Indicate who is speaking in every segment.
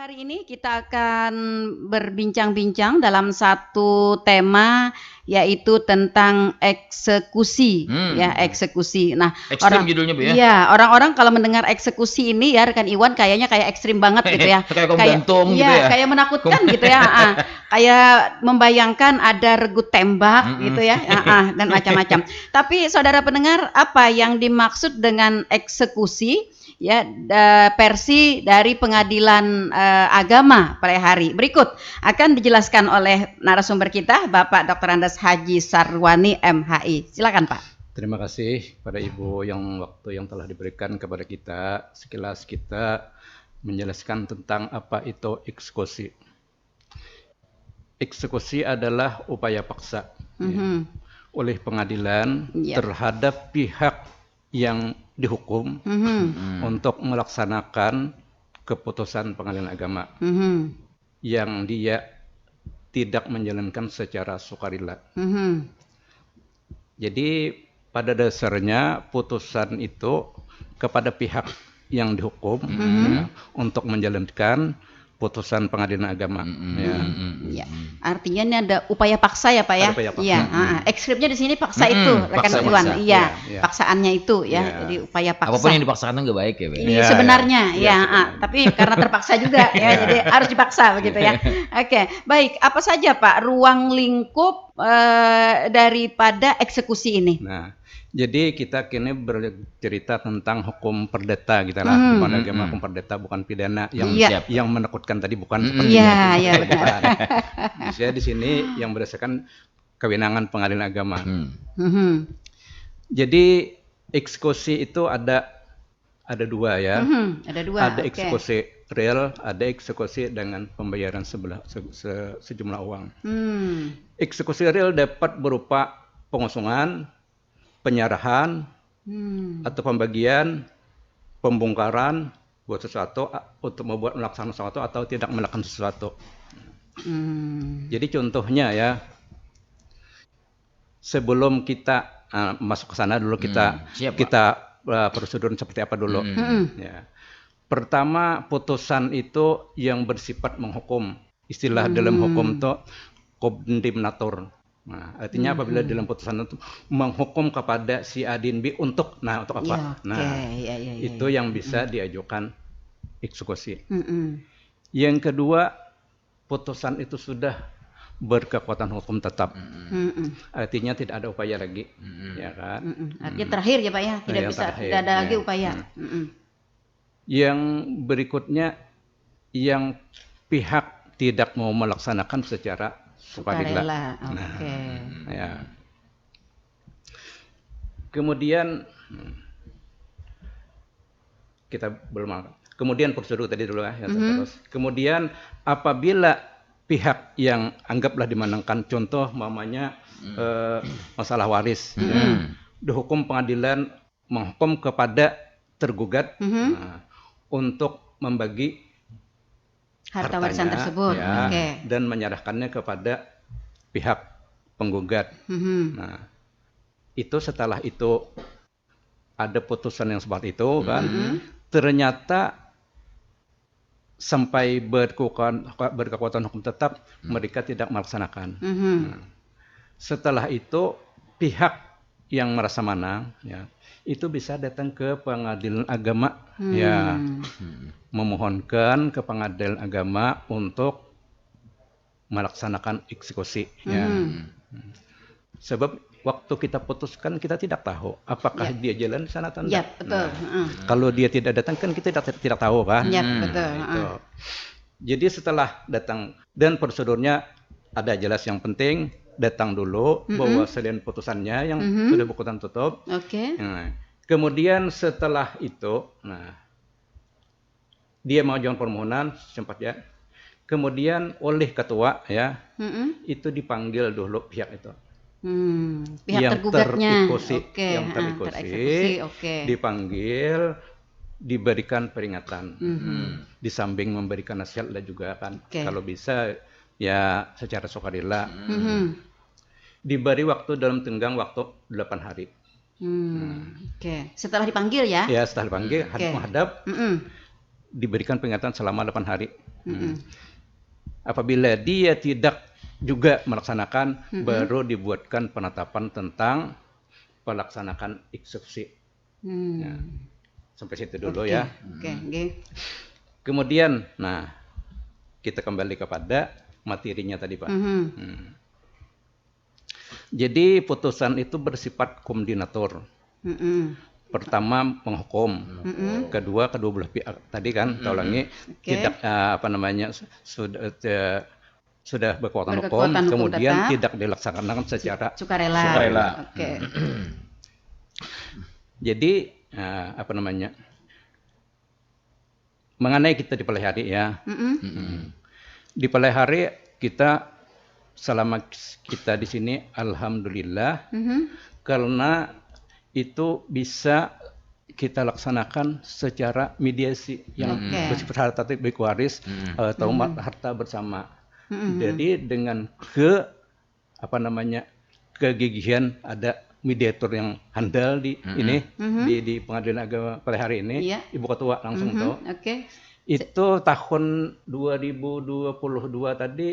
Speaker 1: hari ini kita akan berbincang-bincang dalam satu tema yaitu tentang eksekusi, ya eksekusi. Nah,
Speaker 2: Ekstrim judulnya Bu ya?
Speaker 1: Iya, orang-orang kalau mendengar eksekusi ini ya rekan Iwan kayaknya kayak ekstrim banget gitu ya.
Speaker 2: Kayak gantung gitu ya?
Speaker 1: Kayak menakutkan gitu ya. Kayak membayangkan ada regu tembak gitu ya, dan macam-macam. Tapi saudara pendengar, apa yang dimaksud dengan eksekusi? Ya, versi dari pengadilan agama pada hari berikut akan dijelaskan oleh narasumber kita Bapak Dr. Andes Haji Sarwani MHI. Silakan Pak.
Speaker 3: Terima kasih pada Ibu waktu yang telah diberikan kepada kita. Sekilas kita menjelaskan tentang apa itu eksekusi. Eksekusi adalah upaya paksa oleh pengadilan terhadap pihak yang dihukum untuk melaksanakan keputusan pengadilan agama yang dia tidak menjalankan secara sukarela. Jadi pada dasarnya putusan itu kepada pihak yang dihukum ya, untuk menjalankan putusan pengadilan agama.
Speaker 1: Ya. Artinya ini ada upaya paksa ya Pak ya? Iya. Ekstrimnya di sini paksa itu, rekan Iwan. Iya, paksaannya itu ya. Jadi upaya paksa.
Speaker 2: Apapun yang dipaksakan nggak baik ya Pak?
Speaker 1: Ini sebenarnya tapi karena terpaksa juga ya, jadi harus dipaksa begitu ya. Oke, baik. Apa saja Pak ruang lingkup daripada eksekusi ini?
Speaker 3: Nah, jadi kita kini bercerita tentang hukum perdata gitu lah, hukum agama, hukum perdata bukan pidana yang menakutkan tadi bukan seperti itu.
Speaker 1: Iya benar.
Speaker 3: Saya di sini yang berdasarkan kewenangan pengadilan agama. Jadi eksekusi itu ada dua ya.
Speaker 1: Ada dua.
Speaker 3: Ada eksekusi real, ada eksekusi dengan pembayaran sejumlah uang. Eksekusi real dapat berupa pengosokan, penyerahan, atau pembagian, pembongkaran buat sesuatu untuk melaksanakan sesuatu atau tidak melakukan sesuatu. Jadi contohnya ya, sebelum kita masuk ke sana dulu kita prosedur seperti apa dulu. Ya. Pertama, putusan itu yang bersifat menghukum. Istilah dalam hukum itu kondemnator. Nah, artinya apabila dalam putusan itu menghukum kepada si A dan B untuk apa? Itu yang bisa diajukan eksekusi. Yang kedua, putusan itu sudah berkekuatan hukum tetap. Artinya tidak ada upaya lagi, ya kan?
Speaker 1: Artinya terakhir ya Pak ya, tidak ada lagi upaya.
Speaker 3: Yang berikutnya, yang pihak tidak mau melaksanakan secara sukarela. Ya. Kemudian kita belum. Kemudian prosedur tadi dulu ya. Kemudian apabila pihak yang anggaplah dimenangkan, contoh mamanya masalah waris, dihukum pengadilan menghukum kepada tergugat untuk membagi
Speaker 1: harta warisan tersebut,
Speaker 3: dan menyerahkannya kepada pihak penggugat. Nah, itu setelah itu ada putusan yang seperti itu kan, ternyata sampai berkekuatan hukum tetap mereka tidak melaksanakan. Nah, setelah itu pihak yang merasa menang ya, itu bisa datang ke pengadilan agama memohonkan ke pengadilan agama untuk melaksanakan eksekusi sebab waktu kita putuskan kita tidak tahu apakah dia jalan sana atau tidak.
Speaker 1: Betul.
Speaker 3: Kalau dia tidak datang kan kita tidak tahu kan.
Speaker 1: Betul.
Speaker 3: Jadi setelah datang dan prosedurnya ada jelas, yang penting datang dulu bahwa selain putusannya yang sudah berkekuatan tutup. Nah, kemudian setelah itu, dia mengajukan permohonan sempat ya. Kemudian oleh ketua ya, itu dipanggil dulu pihak itu.
Speaker 1: Pihak
Speaker 3: yang
Speaker 1: tergugatnya.
Speaker 3: Yang tereksekusi, dipanggil, diberikan peringatan. Di samping memberikan nasihat dan juga kan kalau bisa ya secara sukarela. Diberi waktu dalam tenggang waktu 8 hari.
Speaker 1: Setelah dipanggil ya?
Speaker 3: Ya, setelah dipanggil, menghadap. diberikan peringatan selama 8 hari. Apabila dia tidak juga melaksanakan, baru dibuatkan penetapan tentang pelaksanaan eksekusi. Nah, sampai situ dulu ya. Kemudian, nah kita kembali kepada materinya tadi Pak. Jadi putusan itu bersifat koordinator. Pertama menghukum, kedua belah pihak tadi kan, ulangi tidak sudah berkekuatan hukum, kemudian tidak dilaksanakan secara sukarela. Jadi mengenai kita dipelihara ya, dipelihara kita selama kita di sini, alhamdulillah, karena itu bisa kita laksanakan secara mediasi yang bersifat harta baik waris atau harta bersama. Jadi dengan kegigihan ada mediator yang handal di di Pengadilan Agama Pelihara ini, Ibu Ketua langsung tahu. Itu tahun 2022 tadi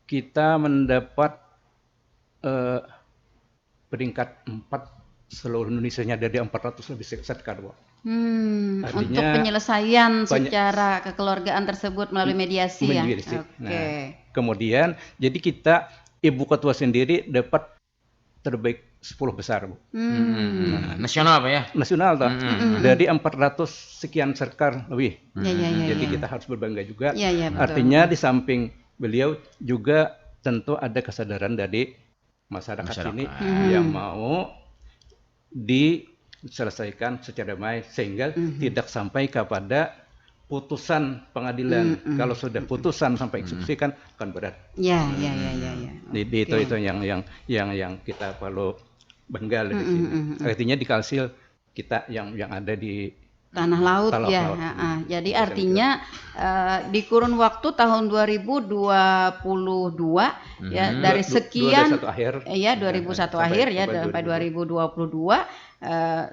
Speaker 3: kita mendapat peringkat 4 seluruh Indonesia-nya, dari 400 lebih sertifikat.
Speaker 1: Artinya, untuk penyelesaian secara kekeluargaan tersebut melalui mediasi ya.
Speaker 3: Kemudian jadi kita Ibu Ketua sendiri dapat terbaik 10 besar, Bu.
Speaker 2: Nasional Pak ya?
Speaker 3: Nasional toh. Dari 400 sekian serkar lebih. Jadi kita harus berbangga juga. Artinya di samping beliau juga tentu ada kesadaran dari masyarakat ini yang mau diselesaikan secara baik sehingga tidak sampai kepada putusan pengadilan. Kalau sudah putusan sampai eksekusi kan berat. Jadi itu yang kita perlu bangga di sini. Artinya di Kalsil kita yang ada di
Speaker 1: tanah laut ya. Jadi artinya di kurun waktu tahun 2022 ya, dari sekian 2001 akhir ya sampai 2022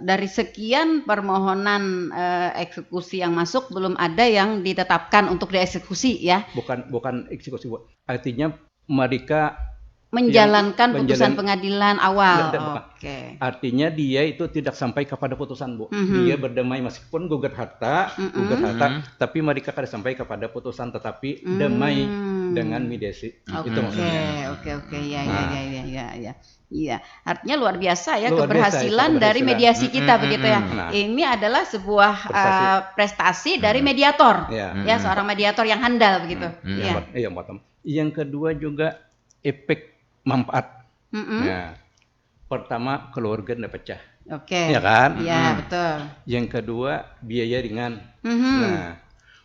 Speaker 1: dari sekian permohonan eksekusi yang masuk, belum ada yang ditetapkan untuk dieksekusi ya.
Speaker 3: Bukan eksekusi, Bu. Artinya mereka
Speaker 1: menjalankan putusan pengadilan awal.
Speaker 3: Artinya dia itu tidak sampai kepada putusan, Bu. Dia berdamai meskipun gugat harta, tapi mereka kada sampai kepada putusan, tetapi damai dengan mediasi. Itu maksudnya.
Speaker 1: Iya, artinya luar biasa ya keberhasilan dari mediasi kita begitu ya. Ini adalah sebuah prestasi dari mediator, ya seorang mediator yang handal begitu.
Speaker 3: Yang kedua juga efek manfaat. Pertama keluarga tidak pecah. Ya kan?
Speaker 1: Iya, betul.
Speaker 3: Yang kedua biaya ringan. Nah,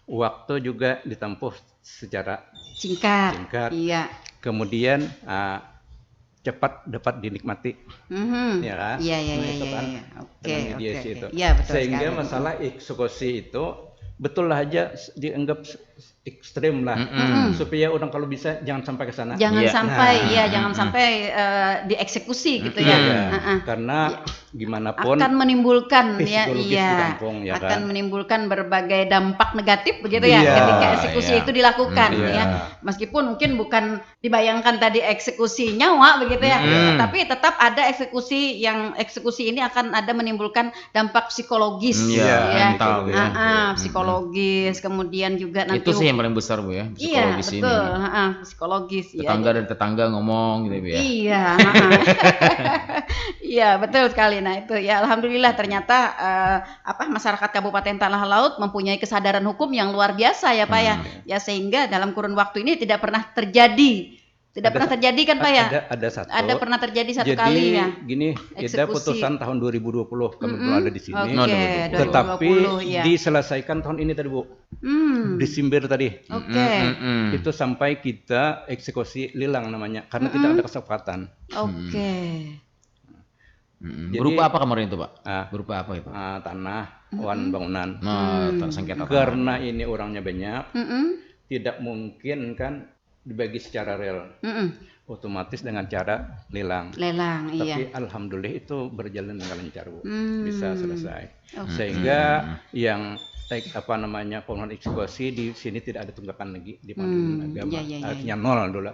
Speaker 3: waktu juga ditempuh secara singkat. Iya. Kemudian cepat dapat dinikmati. Ya kan?
Speaker 1: Iya.
Speaker 3: Mediasi itu.
Speaker 1: Iya, betul.
Speaker 3: Sehingga masalah eksekusi itu betul aja dianggap ekstrem lah, supaya orang kalau bisa jangan sampai ke sana.
Speaker 1: Jangan sampai dieksekusi gitu ya.
Speaker 3: Karena gimana pun
Speaker 1: akan menimbulkan
Speaker 3: akan
Speaker 1: menimbulkan berbagai dampak negatif begitu ya ketika eksekusi itu dilakukan ya. Meskipun mungkin bukan dibayangkan tadi eksekusi nyawa begitu ya, tapi tetap ada eksekusi ini akan ada menimbulkan dampak psikologis psikologis, kemudian juga nanti
Speaker 2: itu sih yang paling besar, Bu ya, psikologis ini.
Speaker 1: Iya, betul. Psikologis
Speaker 2: tetangga dan tetangga ngomong gitu ya.
Speaker 1: Iya, betul sekali. Nah, itu ya alhamdulillah ternyata masyarakat Kabupaten Tanah Laut mempunyai kesadaran hukum yang luar biasa ya, Pak ya. Ya sehingga dalam kurun waktu ini tidak pernah terjadi kan Pak ya? Ada pernah terjadi satu kali ya.
Speaker 3: Gini, ada putusan tahun 2020 kami belum ada di sini.
Speaker 1: Tetapi
Speaker 3: diselesaikan tahun ini tadi, Bu. Desember tadi. Itu sampai kita eksekusi lelang namanya karena tidak ada kesepakatan.
Speaker 2: Berupa apa kemarin itu, Pak? Berupa apa itu?
Speaker 3: Tanah, bangunan.
Speaker 2: Sengketa.
Speaker 3: Karena ini orangnya banyak, tidak mungkin kan dibagi secara real, otomatis dengan cara lelang. Tapi alhamdulillah itu berjalan dengan lancar, Bu. Bisa selesai. Sehingga yang pengumuman eksekusi di sini tidak ada tunggakan lagi di pengadilan agama. Artinya nol dulu.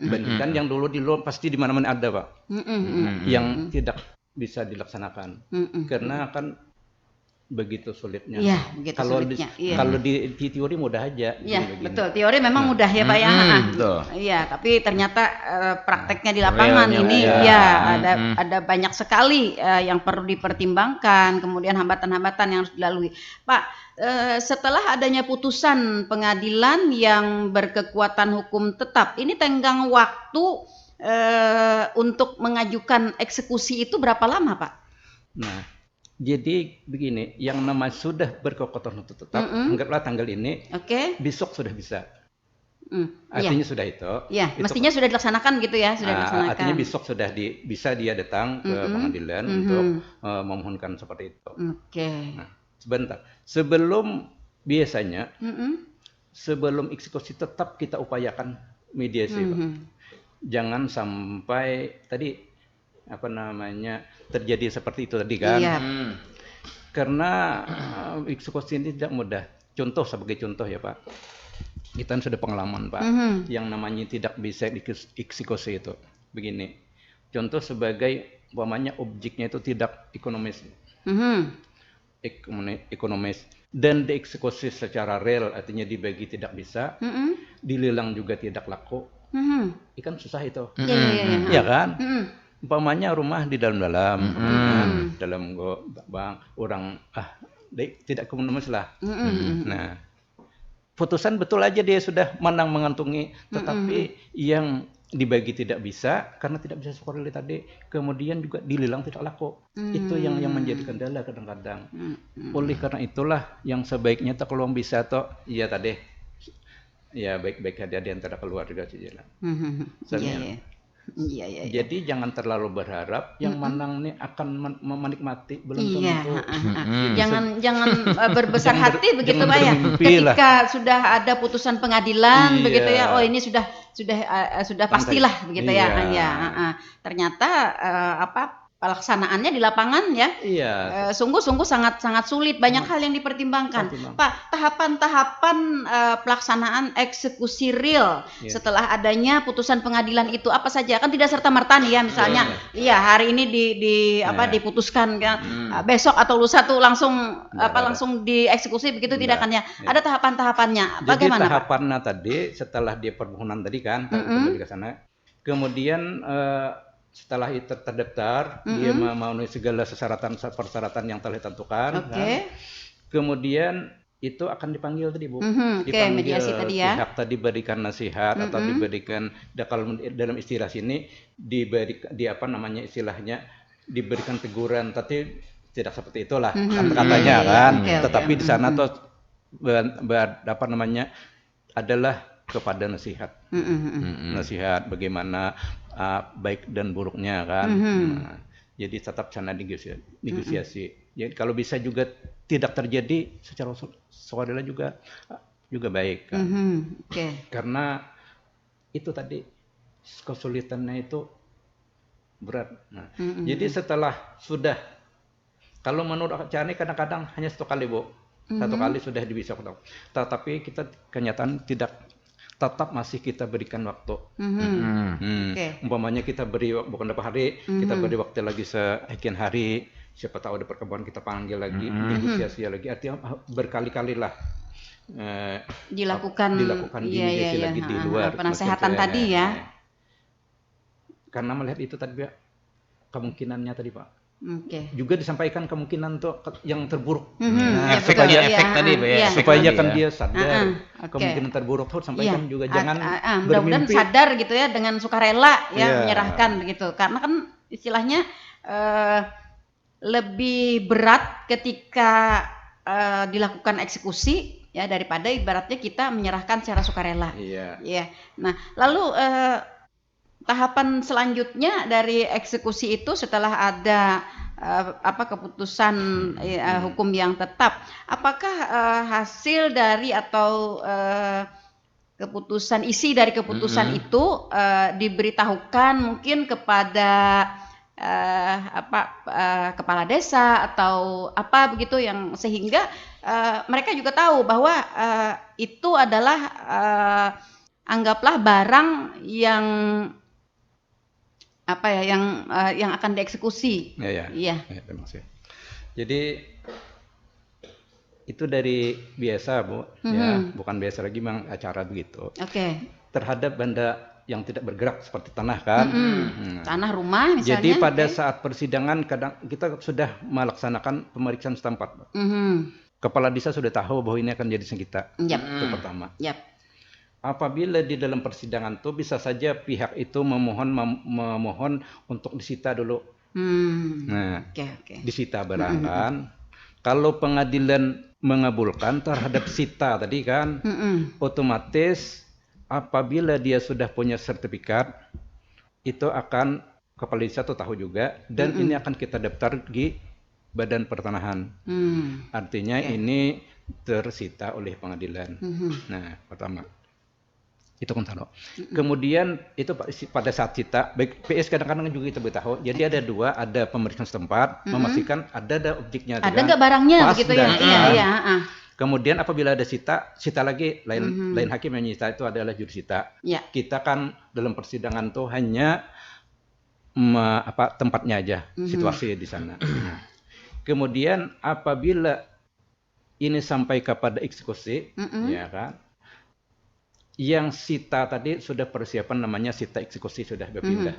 Speaker 3: Dibandingkan yang dulu pasti di mana-mana ada, Pak. Yang tidak bisa dilaksanakan. Karena kan begitu sulitnya.
Speaker 1: Iya, begitu sulitnya.
Speaker 3: Kalau di teori mudah aja.
Speaker 1: Iya, betul. Teori memang mudah ya, Pak ya. Iya, tapi ternyata prakteknya di lapangan ini ada banyak sekali yang perlu dipertimbangkan, kemudian hambatan-hambatan yang harus dilalui. Pak, setelah adanya putusan pengadilan yang berkekuatan hukum tetap, ini tenggang waktu untuk mengajukan eksekusi itu berapa lama, Pak?
Speaker 3: Nah, jadi begini, yang nama sudah berkekuatan tetap, anggaplah tanggal ini, besok sudah bisa. Artinya sudah itu.
Speaker 1: Iya, mestinya sudah dilaksanakan gitu ya, sudah dilaksanakan.
Speaker 3: Artinya besok sudah bisa dia datang ke pengadilan untuk memohonkan seperti itu. Nah, sebentar. Sebelum eksekusi tetap kita upayakan mediasi, Pak. Jangan sampai tadi terjadi seperti itu tadi kan. Karena eksekusi ini tidak mudah. Sebagai contoh ya, Pak. Kita sudah pengalaman, Pak. Yang namanya tidak bisa eksekusi itu. Begini. Contoh sebagai objeknya itu tidak ekonomis. Ekonomis dan dieksekusi secara real, artinya dibagi tidak bisa. Dilelang juga tidak laku. Ikan susah itu. Iya kan? Umpamanya rumah di dalam bang orang tidak ekonomis lah. Nah, putusan betul aja dia sudah mengantungi, tetapi yang dibagi tidak bisa karena tidak bisa sekolah tadi, kemudian juga dilelang tidak laku. Itu yang menjadi kendala kadang-kadang. Oleh karena itulah yang sebaiknya kalau bisa ya tadi ya baik-baik ada di antara keluarga saja lah. Jadi jangan terlalu berharap yang menang ini akan menikmati, belum tentu.
Speaker 1: Jangan berbesar hati begitu, Pak ya. Ketika sudah ada putusan pengadilan begitu ya, oh ini sudah pastilah begitu ya. Ternyata pelaksanaannya di lapangan ya, sungguh-sungguh sangat sulit, banyak hal yang dipertimbangkan. Pak, tahapan-tahapan pelaksanaan eksekusi real setelah adanya putusan pengadilan itu apa saja? Kan tidak serta-merta nih ya, misalnya, hari ini diputuskan, besok atau lusa tuh langsung dieksekusi begitu tidak kan ya? Ada tahapan-tahapannya. Bagaimana?
Speaker 3: Jadi tahapannya tadi setelah dia permohonan tadi kan, kembali ke sana, kemudian setelah itu terdaftar, dia memenuhi segala persyaratan yang telah ditentukan. Kemudian itu akan dipanggil tadi, Bu. Dipanggil
Speaker 1: mediasi tadi ya.
Speaker 3: Pihak tadi berikan nasihat atau diberikan, kalau dalam istilah sini diberikan teguran, tapi tidak seperti itulah katanya kan. Tetapi di sana tuh adalah kepada nasihat. Nasihat bagaimana baik dan buruknya kan. Jadi tetap sana negosiasi. Jadi kalau bisa juga tidak terjadi secara sukarela juga baik kan. Karena itu tadi kesulitannya itu berat. Jadi setelah sudah, kalau menurut Cani kadang-kadang hanya 1 kali, Bu. 1 kali sudah bisa ketemu. Tetapi kita kenyataan tetap masih kita berikan waktu. Umpamanya kita beri bukan berapa hari, kita beri waktu lagi sekian hari, siapa tahu ada perkembangan kita panggil lagi, negosiasi lagi, artinya berkali-kali lah
Speaker 1: dilakukan
Speaker 3: negosiasi lagi di luar
Speaker 1: penasehatan tadi ya.
Speaker 3: Karena melihat itu tadi kemungkinannya tadi, Pak. Juga disampaikan kemungkinan untuk yang terburuk.
Speaker 2: Supaya efek tadi, Pak ya.
Speaker 3: Supaya kan dia sadar kemungkinan terburuk harus sampaikan juga, jangan
Speaker 1: mudah-mudahan sadar gitu ya, dengan sukarela ya menyerahkan begitu. Karena kan istilahnya lebih berat ketika dilakukan eksekusi ya daripada ibaratnya kita menyerahkan secara sukarela. Nah, lalu tahapan selanjutnya dari eksekusi itu setelah ada keputusan hukum yang tetap, apakah hasil dari atau isi dari keputusan itu diberitahukan mungkin kepada kepala desa atau apa begitu yang sehingga mereka juga tahu bahwa itu adalah anggaplah barang yang yang akan dieksekusi.
Speaker 3: Iya. Terima kasih. Jadi itu dari biasa, Bu, ya, bukan biasa lagi memang acara begitu. Terhadap benda yang tidak bergerak seperti tanah kan.
Speaker 1: Tanah rumah misalnya.
Speaker 3: Jadi pada saat persidangan kadang kita sudah melaksanakan pemeriksaan setempat. Kepala desa sudah tahu bahwa ini akan jadi sengketa. Itu pertama. Apabila di dalam persidangan itu bisa saja pihak itu memohon untuk disita dulu. Disita barang kan. Kalau pengadilan mengabulkan terhadap sita tadi kan, otomatis apabila dia sudah punya sertifikat, itu akan kepala desa tahu juga, dan ini akan kita daftar di Badan Pertanahan. Artinya ini tersita oleh pengadilan. Nah, pertama. Itu kan tahu. Kemudian itu pada saat sita, baik PS kadang-kadang juga kita beritahu. Jadi ada dua, ada pemeriksaan setempat, memastikan ada objeknya.
Speaker 1: Ada nggak barangnya begitu ya? Iya.
Speaker 3: Kemudian apabila ada sita lagi lain hakim yang menyita itu adalah jurusita. Kita kan dalam persidangan tuh hanya tempatnya aja, situasi di sana. Kemudian apabila ini sampai kepada eksekusi, ya kan? Yang sita tadi sudah persiapan namanya sita eksekusi sudah berpindah.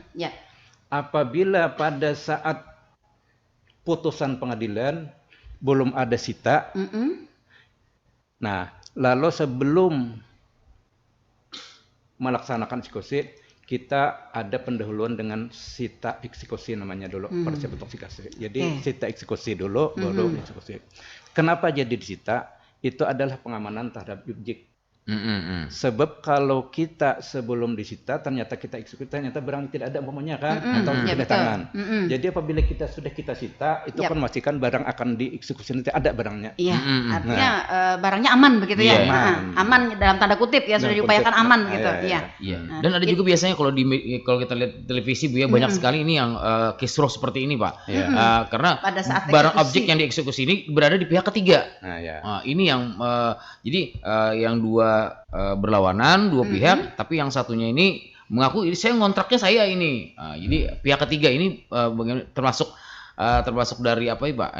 Speaker 3: Apabila pada saat putusan pengadilan belum ada sita, nah lalu sebelum melaksanakan eksekusi kita ada pendahuluan dengan sita eksekusi namanya dulu, persiapan eksekusi. Jadi sita eksekusi dulu, baru eksekusi. Kenapa jadi disita? Itu adalah pengamanan terhadap objek. Sebab kalau kita sebelum disita ternyata kita eksekusi, ternyata barang tidak ada umpamanya kan, atau tidak tangan. Jadi apabila kita sita itu kan memastikan barang akan dieksekusi, nanti ada barangnya.
Speaker 1: Artinya barangnya aman begitu ya. Aman dalam tanda kutip ya, sudah diupayakan aman begitu.
Speaker 2: Dan ada juga biasanya kalau kita lihat televisi Bu ya, banyak sekali ini yang kisruh seperti ini Pak. Karena barang objek yang dieksekusi ini berada di pihak ketiga. Ini yang jadi yang dua berlawanan, dua pihak, tapi yang satunya ini mengaku ini saya ngontraknya saya ini. Jadi pihak ketiga ini termasuk dari apa ya Pak?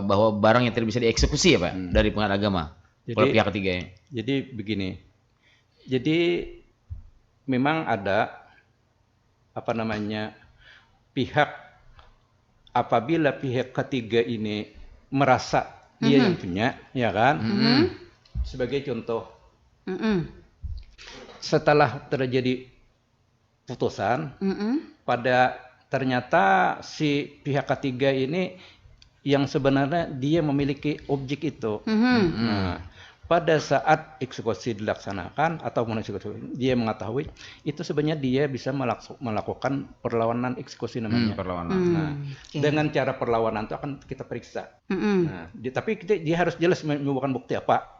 Speaker 2: Bahwa barang yang tidak bisa dieksekusi ya Pak dari pengadilan agama. Oleh pihak ketiga ya.
Speaker 3: Jadi begini. Jadi memang ada pihak, apabila pihak ketiga ini merasa dia yang punya, ya kan? Sebagai contoh, setelah terjadi putusan, pada ternyata si pihak ketiga ini yang sebenarnya dia memiliki objek itu. Nah, pada saat eksekusi dilaksanakan atau eksekusi, dia mengetahui itu sebenarnya dia bisa melakukan perlawanan eksekusi namanya. Dengan cara perlawanan itu akan kita periksa. Tapi dia harus jelas membawakan bukti apa.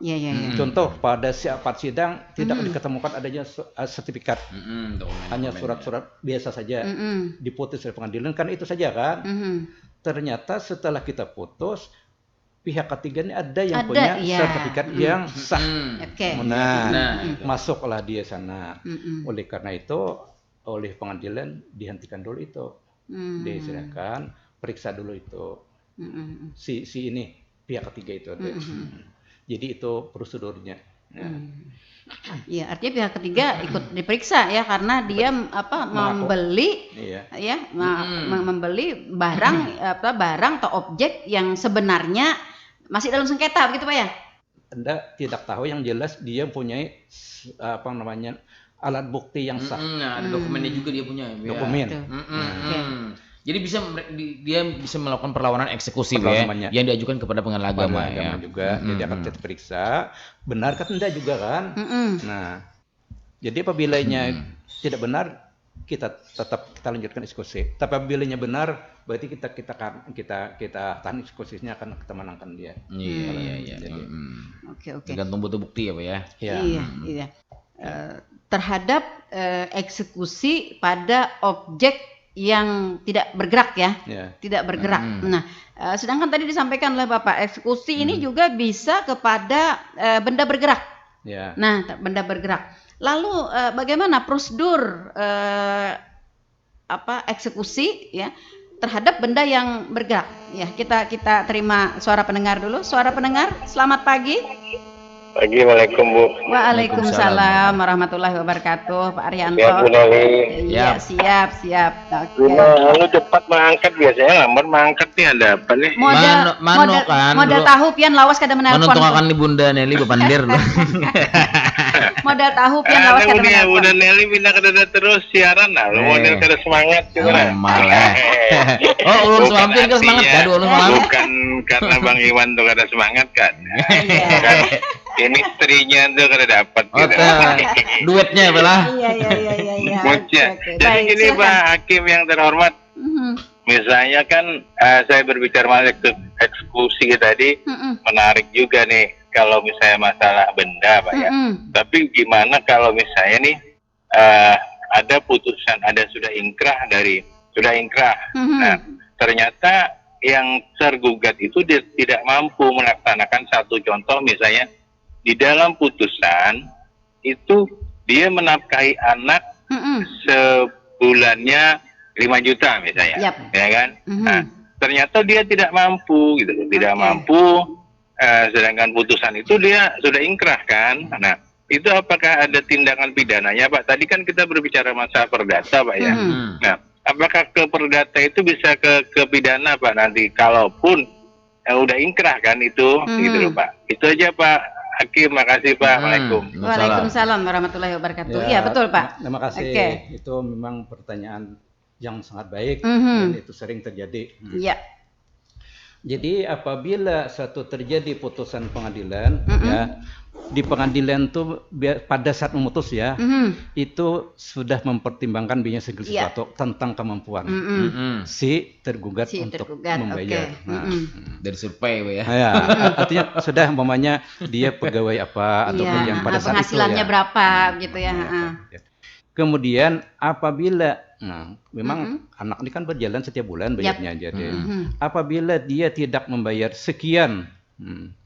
Speaker 3: Contoh pada saat sidang tidak diketemukan adanya sertifikat, hanya surat-surat biasa saja diputus oleh pengadilan, kan itu saja kan. Ternyata setelah kita putus, pihak ketiga ini ada yang punya sertifikat yang sah. Masuklah dia sana. Oleh karena itu, oleh pengadilan dihentikan dulu itu. Diserahkan, periksa dulu itu. Si ini pihak ketiga itu. Jadi itu prosedurnya.
Speaker 1: Ya, artinya pihak ketiga ikut diperiksa ya, karena dia membeli membeli barang atau objek yang sebenarnya masih dalam sengketa begitu Pak ya?
Speaker 3: Anda tidak tahu, yang jelas dia punya alat bukti yang sah.
Speaker 2: Ada dokumennya juga dia punya.
Speaker 3: Dokumen.
Speaker 2: Jadi dia bisa melakukan perlawanan eksekusi yang diajukan kepada pengadilan agama ya.
Speaker 3: Juga. Jadi akan kita periksa benar kan tidak juga kan. Nah, jadi apabila tidak benar, kita lanjutkan eksekusi. Tapi apabila benar, berarti kita tahan eksekusinya, akan kita menangkan dia.
Speaker 2: Iya. Oke. Tergantung butuh bukti ya Pak ya.
Speaker 1: Iya. Terhadap eksekusi pada objek yang tidak bergerak ya, tidak bergerak. Nah, sedangkan tadi disampaikan oleh Bapak, eksekusi ini juga bisa kepada benda bergerak. Nah, benda bergerak. Lalu bagaimana prosedur eksekusi ya terhadap benda yang bergerak? Ya, kita terima suara pendengar dulu. Suara pendengar, selamat pagi.
Speaker 4: Assalamualaikum Bu.
Speaker 1: Waalaikumsalam warahmatullahi wabarakatuh, Pak Arianto.
Speaker 4: Siap Bu Nelly.
Speaker 1: Iya, siap.
Speaker 4: Oke. Lu cepat mengangkat, biasanya lambat mengangkat nih, ada apa nih?
Speaker 1: Modal tahu pian lawas kada menelpon.
Speaker 2: Menuntungakan di Bunda Nelly bepandir loh.
Speaker 1: Modal tahu pian lawas kada menelpon.
Speaker 4: Bunda Nelly pindah ke dada terus siaran lah. Lu model kada semangat gitu lah.
Speaker 2: Malah. Oh, ulun semampir ke semangat kan ulun semangat.
Speaker 4: Bukan karena Bang Iwan tuh kada semangat kan. Chemistry-nya tuh kada dapat gitu.
Speaker 2: Duetnya belah.
Speaker 1: Iya.
Speaker 4: Jadi gini Pak Hakim yang terhormat. Misalnya kan saya berbicara masalah eksekusi tadi, menarik juga nih kalau misalnya masalah benda Pak ya. Tapi gimana kalau misalnya nih ada putusan, sudah ingkrah. Nah, ternyata yang tergugat itu dia tidak mampu melaksanakan satu contoh, misalnya di dalam putusan itu dia menafkahi anak sebulannya 5 juta misalnya, ya kan? Nah, ternyata dia tidak mampu gitu, mampu, sedangkan putusan itu dia sudah ingkrah kan? Nah, itu apakah ada tindakan pidananya Pak? Tadi kan kita berbicara masalah perdata Pak ya. Nah, apakah ke perdata itu bisa ke pidana Pak nanti? Kalaupun udah ingkrah kan itu, gitu loh Pak. Itu aja Pak Hakim, makasih Pak.
Speaker 1: Waalaikumsalam warahmatullahi wabarakatuh. Iya betul Pak.
Speaker 3: Terima kasih. Itu memang pertanyaan yang sangat baik dan itu sering terjadi.
Speaker 1: Iya.
Speaker 3: Jadi apabila suatu terjadi putusan pengadilan, ya di pengadilan tuh pada saat memutus ya, itu sudah mempertimbangkan banyak segala sesuatu tentang kemampuan si tergugat untuk membayar.
Speaker 2: Dari survei ya.
Speaker 3: Ya, artinya sudah umpamanya dia pegawai apa atau yang pada saat
Speaker 1: penghasilannya
Speaker 3: itu,
Speaker 1: berapa gitu ya.
Speaker 3: Kemudian apabila memang anak ini kan berjalan setiap bulan bayarnya jadi apabila dia tidak membayar sekian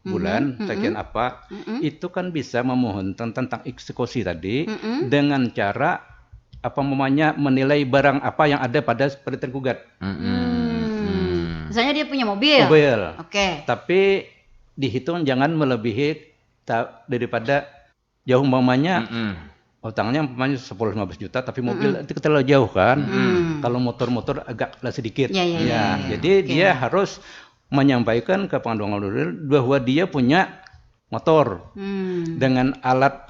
Speaker 3: bulan, sekian apa, itu kan bisa memohonkan tentang eksekusi tadi dengan cara menilai barang apa yang ada pada tergugat.
Speaker 1: Misalnya dia punya mobil. Tapi dihitung jangan melebihi daripada jauh umpamanya utangnya umpamanya 10-15 juta, tapi mobil itu terlalu jauh kan. Kalau motor agak sedikit. Jadi dia harus menyampaikan ke pengadilan bahwa dia punya motor dengan alat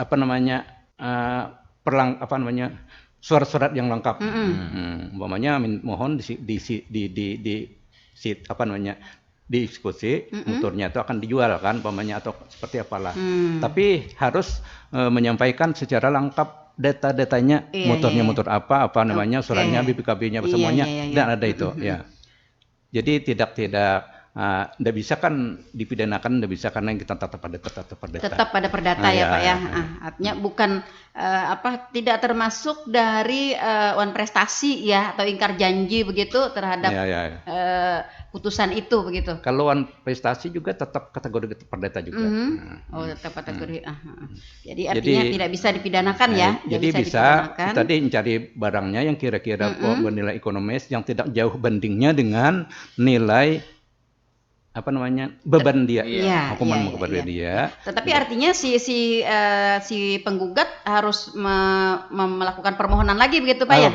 Speaker 1: surat-surat yang lengkap. Umpamanya mohon dieksekusi, motornya itu akan dijual kan, umpamanya atau seperti apalah. Tapi harus menyampaikan secara lengkap data-datanya, motornya motor apa suratnya, BPKB-nya semuanya, dan ada itu ya. Jadi tidak bisa kan dipidanakan, tidak bisa karena kita tetap pada perdata ya Pak ya. Artinya bukan tidak termasuk dari wan prestasi ya atau ingkar janji begitu terhadap putusan itu begitu.
Speaker 3: Kalau wan prestasi juga tetap kategori perdata juga.
Speaker 1: Tetap kategori. Jadi artinya tidak bisa dipidanakan ya.
Speaker 3: Jadi bisa tadi mencari barangnya yang kira-kira bernilai ekonomis yang tidak jauh bandingnya dengan nilai beban dia, hukuman kepada dia.
Speaker 1: Tetapi artinya si penggugat harus melakukan permohonan lagi begitu Pak ya?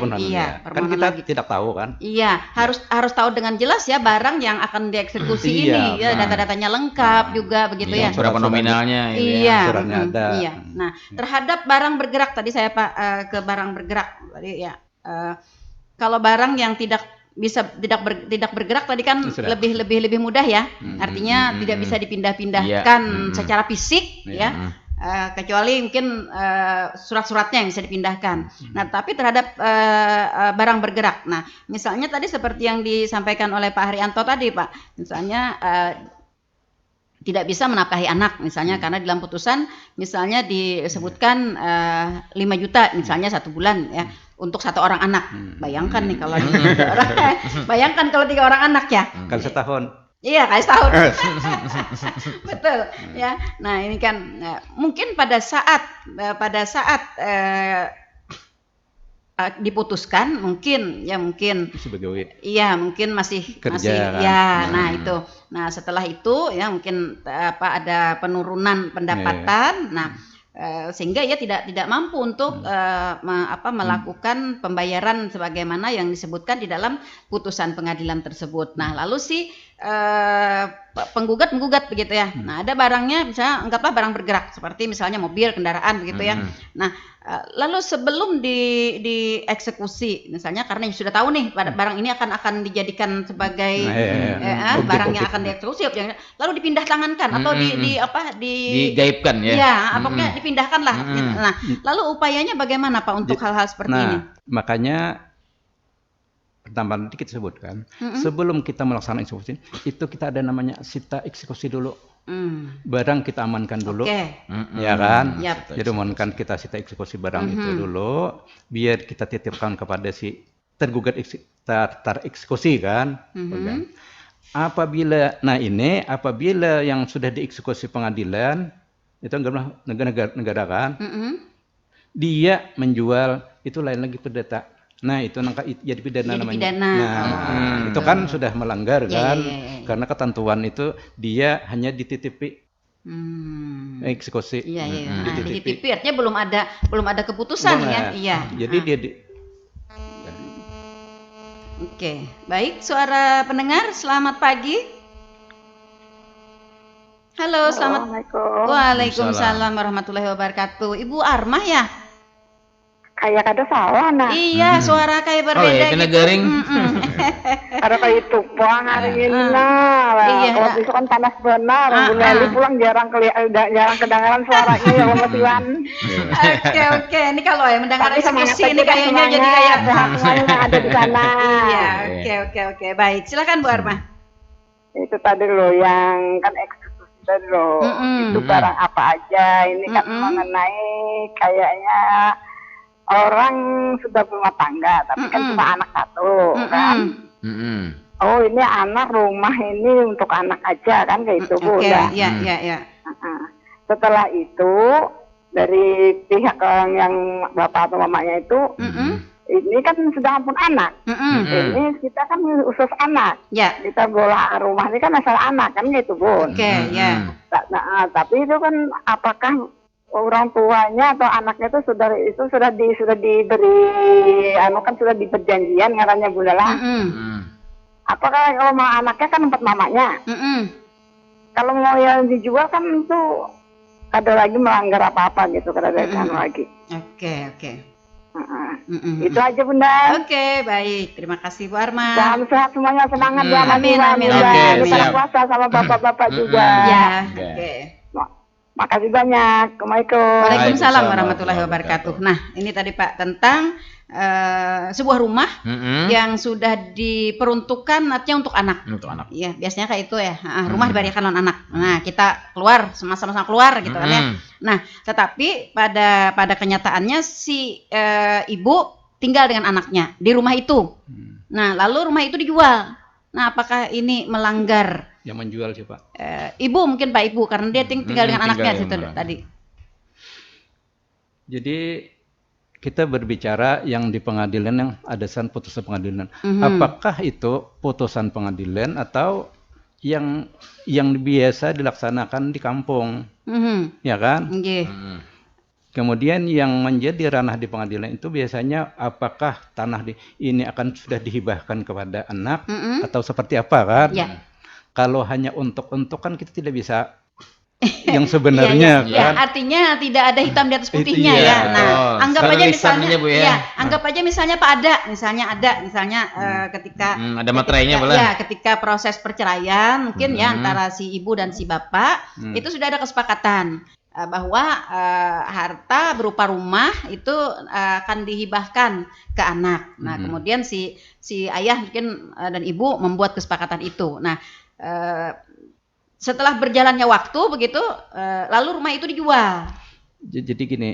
Speaker 3: Kan kita tidak tahu kan?
Speaker 1: Iya, harus tahu dengan jelas ya barang yang akan dieksekusi ini ya, data-datanya lengkap juga begitu ya.
Speaker 2: Berapa nominalnya?
Speaker 3: Suratnya ada.
Speaker 1: Nah, terhadap barang bergerak tadi saya Pak ke barang bergerak tadi ya. Kalau barang yang tidak bergerak tadi kan lebih mudah ya. Artinya tidak bisa dipindah-pindahkan secara fisik ya. Kecuali mungkin surat-suratnya yang bisa dipindahkan. Nah, tapi terhadap barang bergerak. Nah, misalnya tadi seperti yang disampaikan oleh Pak Haryanto tadi, Pak. Misalnya tidak bisa menafkahi anak misalnya karena dalam putusan misalnya disebutkan 5 juta misalnya 1 bulan ya. untuk 1 orang anak. Bayangkan nih kalau 3 orang. Bayangkan kalau 3 orang anak ya.
Speaker 3: Kali setahun.
Speaker 1: Iya, kayak setahun. Betul ya. Nah, ini kan mungkin pada saat diputuskan mungkin iya mungkin masih
Speaker 3: kerja,
Speaker 1: ya. Nah, itu. Nah, setelah itu ya mungkin ada penurunan pendapatan. Nah, sehingga ia tidak mampu untuk melakukan pembayaran sebagaimana yang disebutkan di dalam putusan pengadilan tersebut. Nah, lalu si penggugat menggugat begitu ya. Nah, ada barangnya, misalnya anggaplah barang bergerak seperti misalnya mobil, kendaraan begitu ya. Nah, lalu sebelum dieksekusi misalnya, karena sudah tahu nih barang ini akan dijadikan sebagai barang yang akan dieksekusi, lalu dipindah tangankan atau
Speaker 2: digaibkan ya.
Speaker 1: Ya, apakah dipindahkan lah. Nah, lalu upayanya bagaimana Pak untuk hal-hal seperti ini?
Speaker 3: Makanya pertama nanti kita sebutkan, sebelum kita melaksanakan eksekusi itu kita ada namanya sita eksekusi dulu. Barang kita amankan dulu, ya kan?
Speaker 1: Yep.
Speaker 3: Jadi amankan, kita sita eksekusi barang itu dulu, biar kita titipkan kepada si tergugat tereksekusi kan. Apabila yang sudah dieksekusi pengadilan itu negara kan, dia menjual, itu lain lagi perdata. Nah, itu jadi pidana namanya. Nah, itu kan sudah melanggar kan, karena ketentuan itu dia hanya dititipi eksekusi.
Speaker 1: Dititipi artinya belum ada keputusan ya. Iya.
Speaker 3: Jadi dia
Speaker 1: Oke, baik, suara pendengar, selamat pagi. Halo, selamat. Waalaikumsalam warahmatullahi wabarakatuh. Ibu Armah ya?
Speaker 5: Kayak kada salah nah.
Speaker 1: Iya, suara kayak berbeda
Speaker 2: kena garing.
Speaker 5: Ada kayak itu pulang hari ini nah.
Speaker 1: Iya.
Speaker 5: Kalau besok kan panas benar. Lali pulang jarang kedengaran suaranya ya Mas Iwan.
Speaker 1: Oke. Ini kalau ya mendengar diskusi ini kayaknya jadi kayak
Speaker 5: yang ada di sana.
Speaker 1: Iya, oke. Baik, silakan Bu Armah.
Speaker 5: Itu tadi loh yang kan eksekusi tadi loh. Itu barang apa aja. Ini kan mengenai kayaknya orang sudah berumah tangga, tapi kan cuma anak 1 kan. Oh, ini anak rumah ini untuk anak aja kan, kayak itu Bu.
Speaker 1: Iya.
Speaker 5: Setelah itu dari pihak yang bapak atau mamanya itu, ini kan sudah ampun anak. Ini kita kan usus anak. Kita bola rumah ini kan masalah anak kan, gitu Bu. Nah, tapi itu kan apakah orang tuanya atau anaknya itu sudah diberi sudah di perjanjian ngarannya Bunda lah. Apakah kalau mau anaknya kan tempat mamanya. Kalau mau yang dijual kan itu ada lagi melanggar apa-apa gitu, kada ada lagi.
Speaker 1: Oke.
Speaker 5: Itu aja Bunda.
Speaker 1: Oke, baik. Terima kasih Bu Armah.
Speaker 5: Salam sehat semuanya, semangat ya.
Speaker 1: Amin.
Speaker 5: Kita puasa sama bapak-bapak juga.
Speaker 1: Ya. Oke.
Speaker 5: Makasih banyak. Assalamualaikum.
Speaker 1: Waalaikumsalam warahmatullahi wabarakatuh. Nah, ini tadi Pak tentang sebuah rumah yang sudah diperuntukkan artinya untuk anak. Iya, biasanya kayak itu ya. Rumah diberikan oleh anak. Nah, kita keluar sama-sama keluar gitu kan ya. Nah, tetapi pada kenyataannya si ibu tinggal dengan anaknya di rumah itu. Nah, lalu rumah itu dijual. Nah, apakah ini melanggar?
Speaker 3: Yang menjual siapa?
Speaker 1: Ibu mungkin Pak Ibu, karena dia tinggal dengan anaknya situ tadi.
Speaker 3: Jadi kita berbicara yang di pengadilan, yang adasan putusan pengadilan. Apakah itu putusan pengadilan atau yang biasa dilaksanakan di kampung? Ya kan? Kemudian yang menjadi ranah di pengadilan itu biasanya apakah tanah ini akan sudah dihibahkan kepada anak atau seperti apa kan? Kalau hanya untuk kan kita tidak bisa yang sebenarnya kan.
Speaker 1: Ya, artinya tidak ada hitam di atas putihnya ya. Nah, anggap aja misalnya Bu, anggap aja misalnya Pak ada ketika
Speaker 2: ada materainya
Speaker 1: ketika proses perceraian mungkin ya antara si ibu dan si bapak itu sudah ada kesepakatan bahwa harta berupa rumah itu akan dihibahkan ke anak. Nah, kemudian si ayah mungkin dan ibu membuat kesepakatan itu. Nah, setelah berjalannya waktu begitu, lalu rumah itu dijual.
Speaker 3: Jadi gini,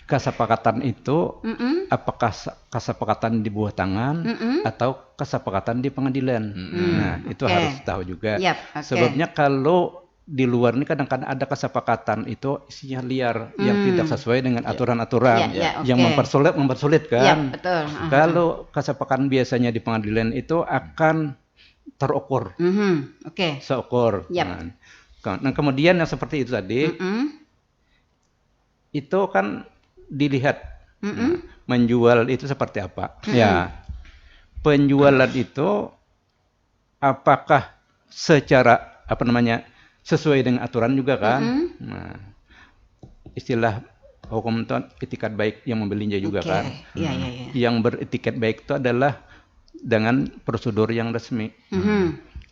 Speaker 3: kesepakatan itu apakah kesepakatan di bawah tangan atau kesepakatan di pengadilan. Nah, itu harus tahu juga. Sebabnya kalau di luar ini kadang-kadang ada kesepakatan itu isinya liar yang tidak sesuai dengan aturan-aturan yang mempersulit kan.
Speaker 1: Betul.
Speaker 3: Kalau kesepakatan biasanya di pengadilan itu akan terukur. Seukur. Nah, kemudian yang seperti itu tadi itu kan dilihat menjual itu seperti apa. Ya, penjualan itu apakah secara sesuai dengan aturan juga kan. Nah, istilah hukum itu etikat baik yang membelinya juga kan. Yang beretiket baik itu adalah dengan prosedur yang resmi.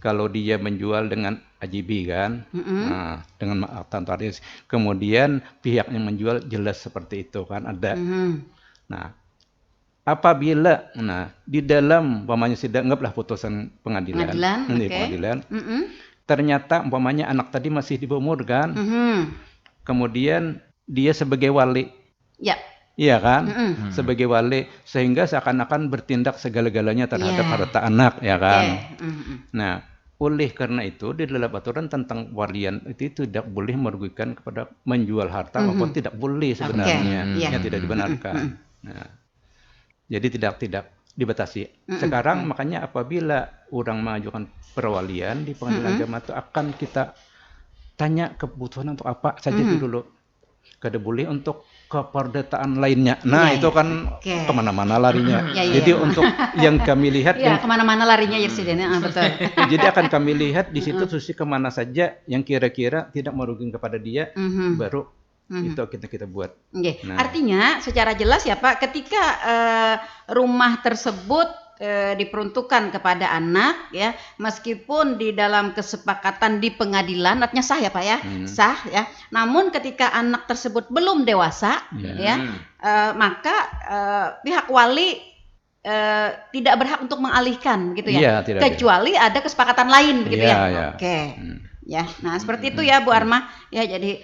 Speaker 3: Kalau dia menjual dengan AJB kan, nah, dengan akta notaris, kemudian pihak yang menjual jelas seperti itu kan ada. Nah, apabila di dalam umpamanya sidang, anggaplah putusan pengadilan, ternyata umpamanya anak tadi masih di bawah umur kan, kemudian dia sebagai wali, iya kan, sebagai wali, sehingga seakan-akan bertindak segala-galanya terhadap harta anak, ya kan. Nah, oleh karena itu di dalam aturan tentang walian itu tidak boleh merugikan kepada menjual harta maupun tidak boleh sebenarnya, yang tidak dibenarkan. Nah, jadi tidak dibatasi. Sekarang makanya apabila orang mengajukan perwalian di pengadilan agama itu akan kita tanya kebutuhan untuk apa saja itu dulu. Kada boleh untuk keperdataan lainnya. Nah, itu kan kemana-mana larinya. Jadi untuk yang kami lihat
Speaker 1: kemana-mana larinya ya betul.
Speaker 3: Jadi akan kami lihat di situ susi kemana saja yang kira-kira tidak merugikan kepada dia, baru itu kita buat.
Speaker 1: Nah. Artinya secara jelas ya Pak, ketika rumah tersebut diperuntukkan kepada anak ya, meskipun di dalam kesepakatan di pengadilan artinya sah ya Pak ya, sah ya. Namun ketika anak tersebut belum dewasa maka pihak wali tidak berhak untuk mengalihkan gitu ya, kecuali ada kesepakatan lain begitu ya. Ya, nah seperti itu ya Bu Arma ya, jadi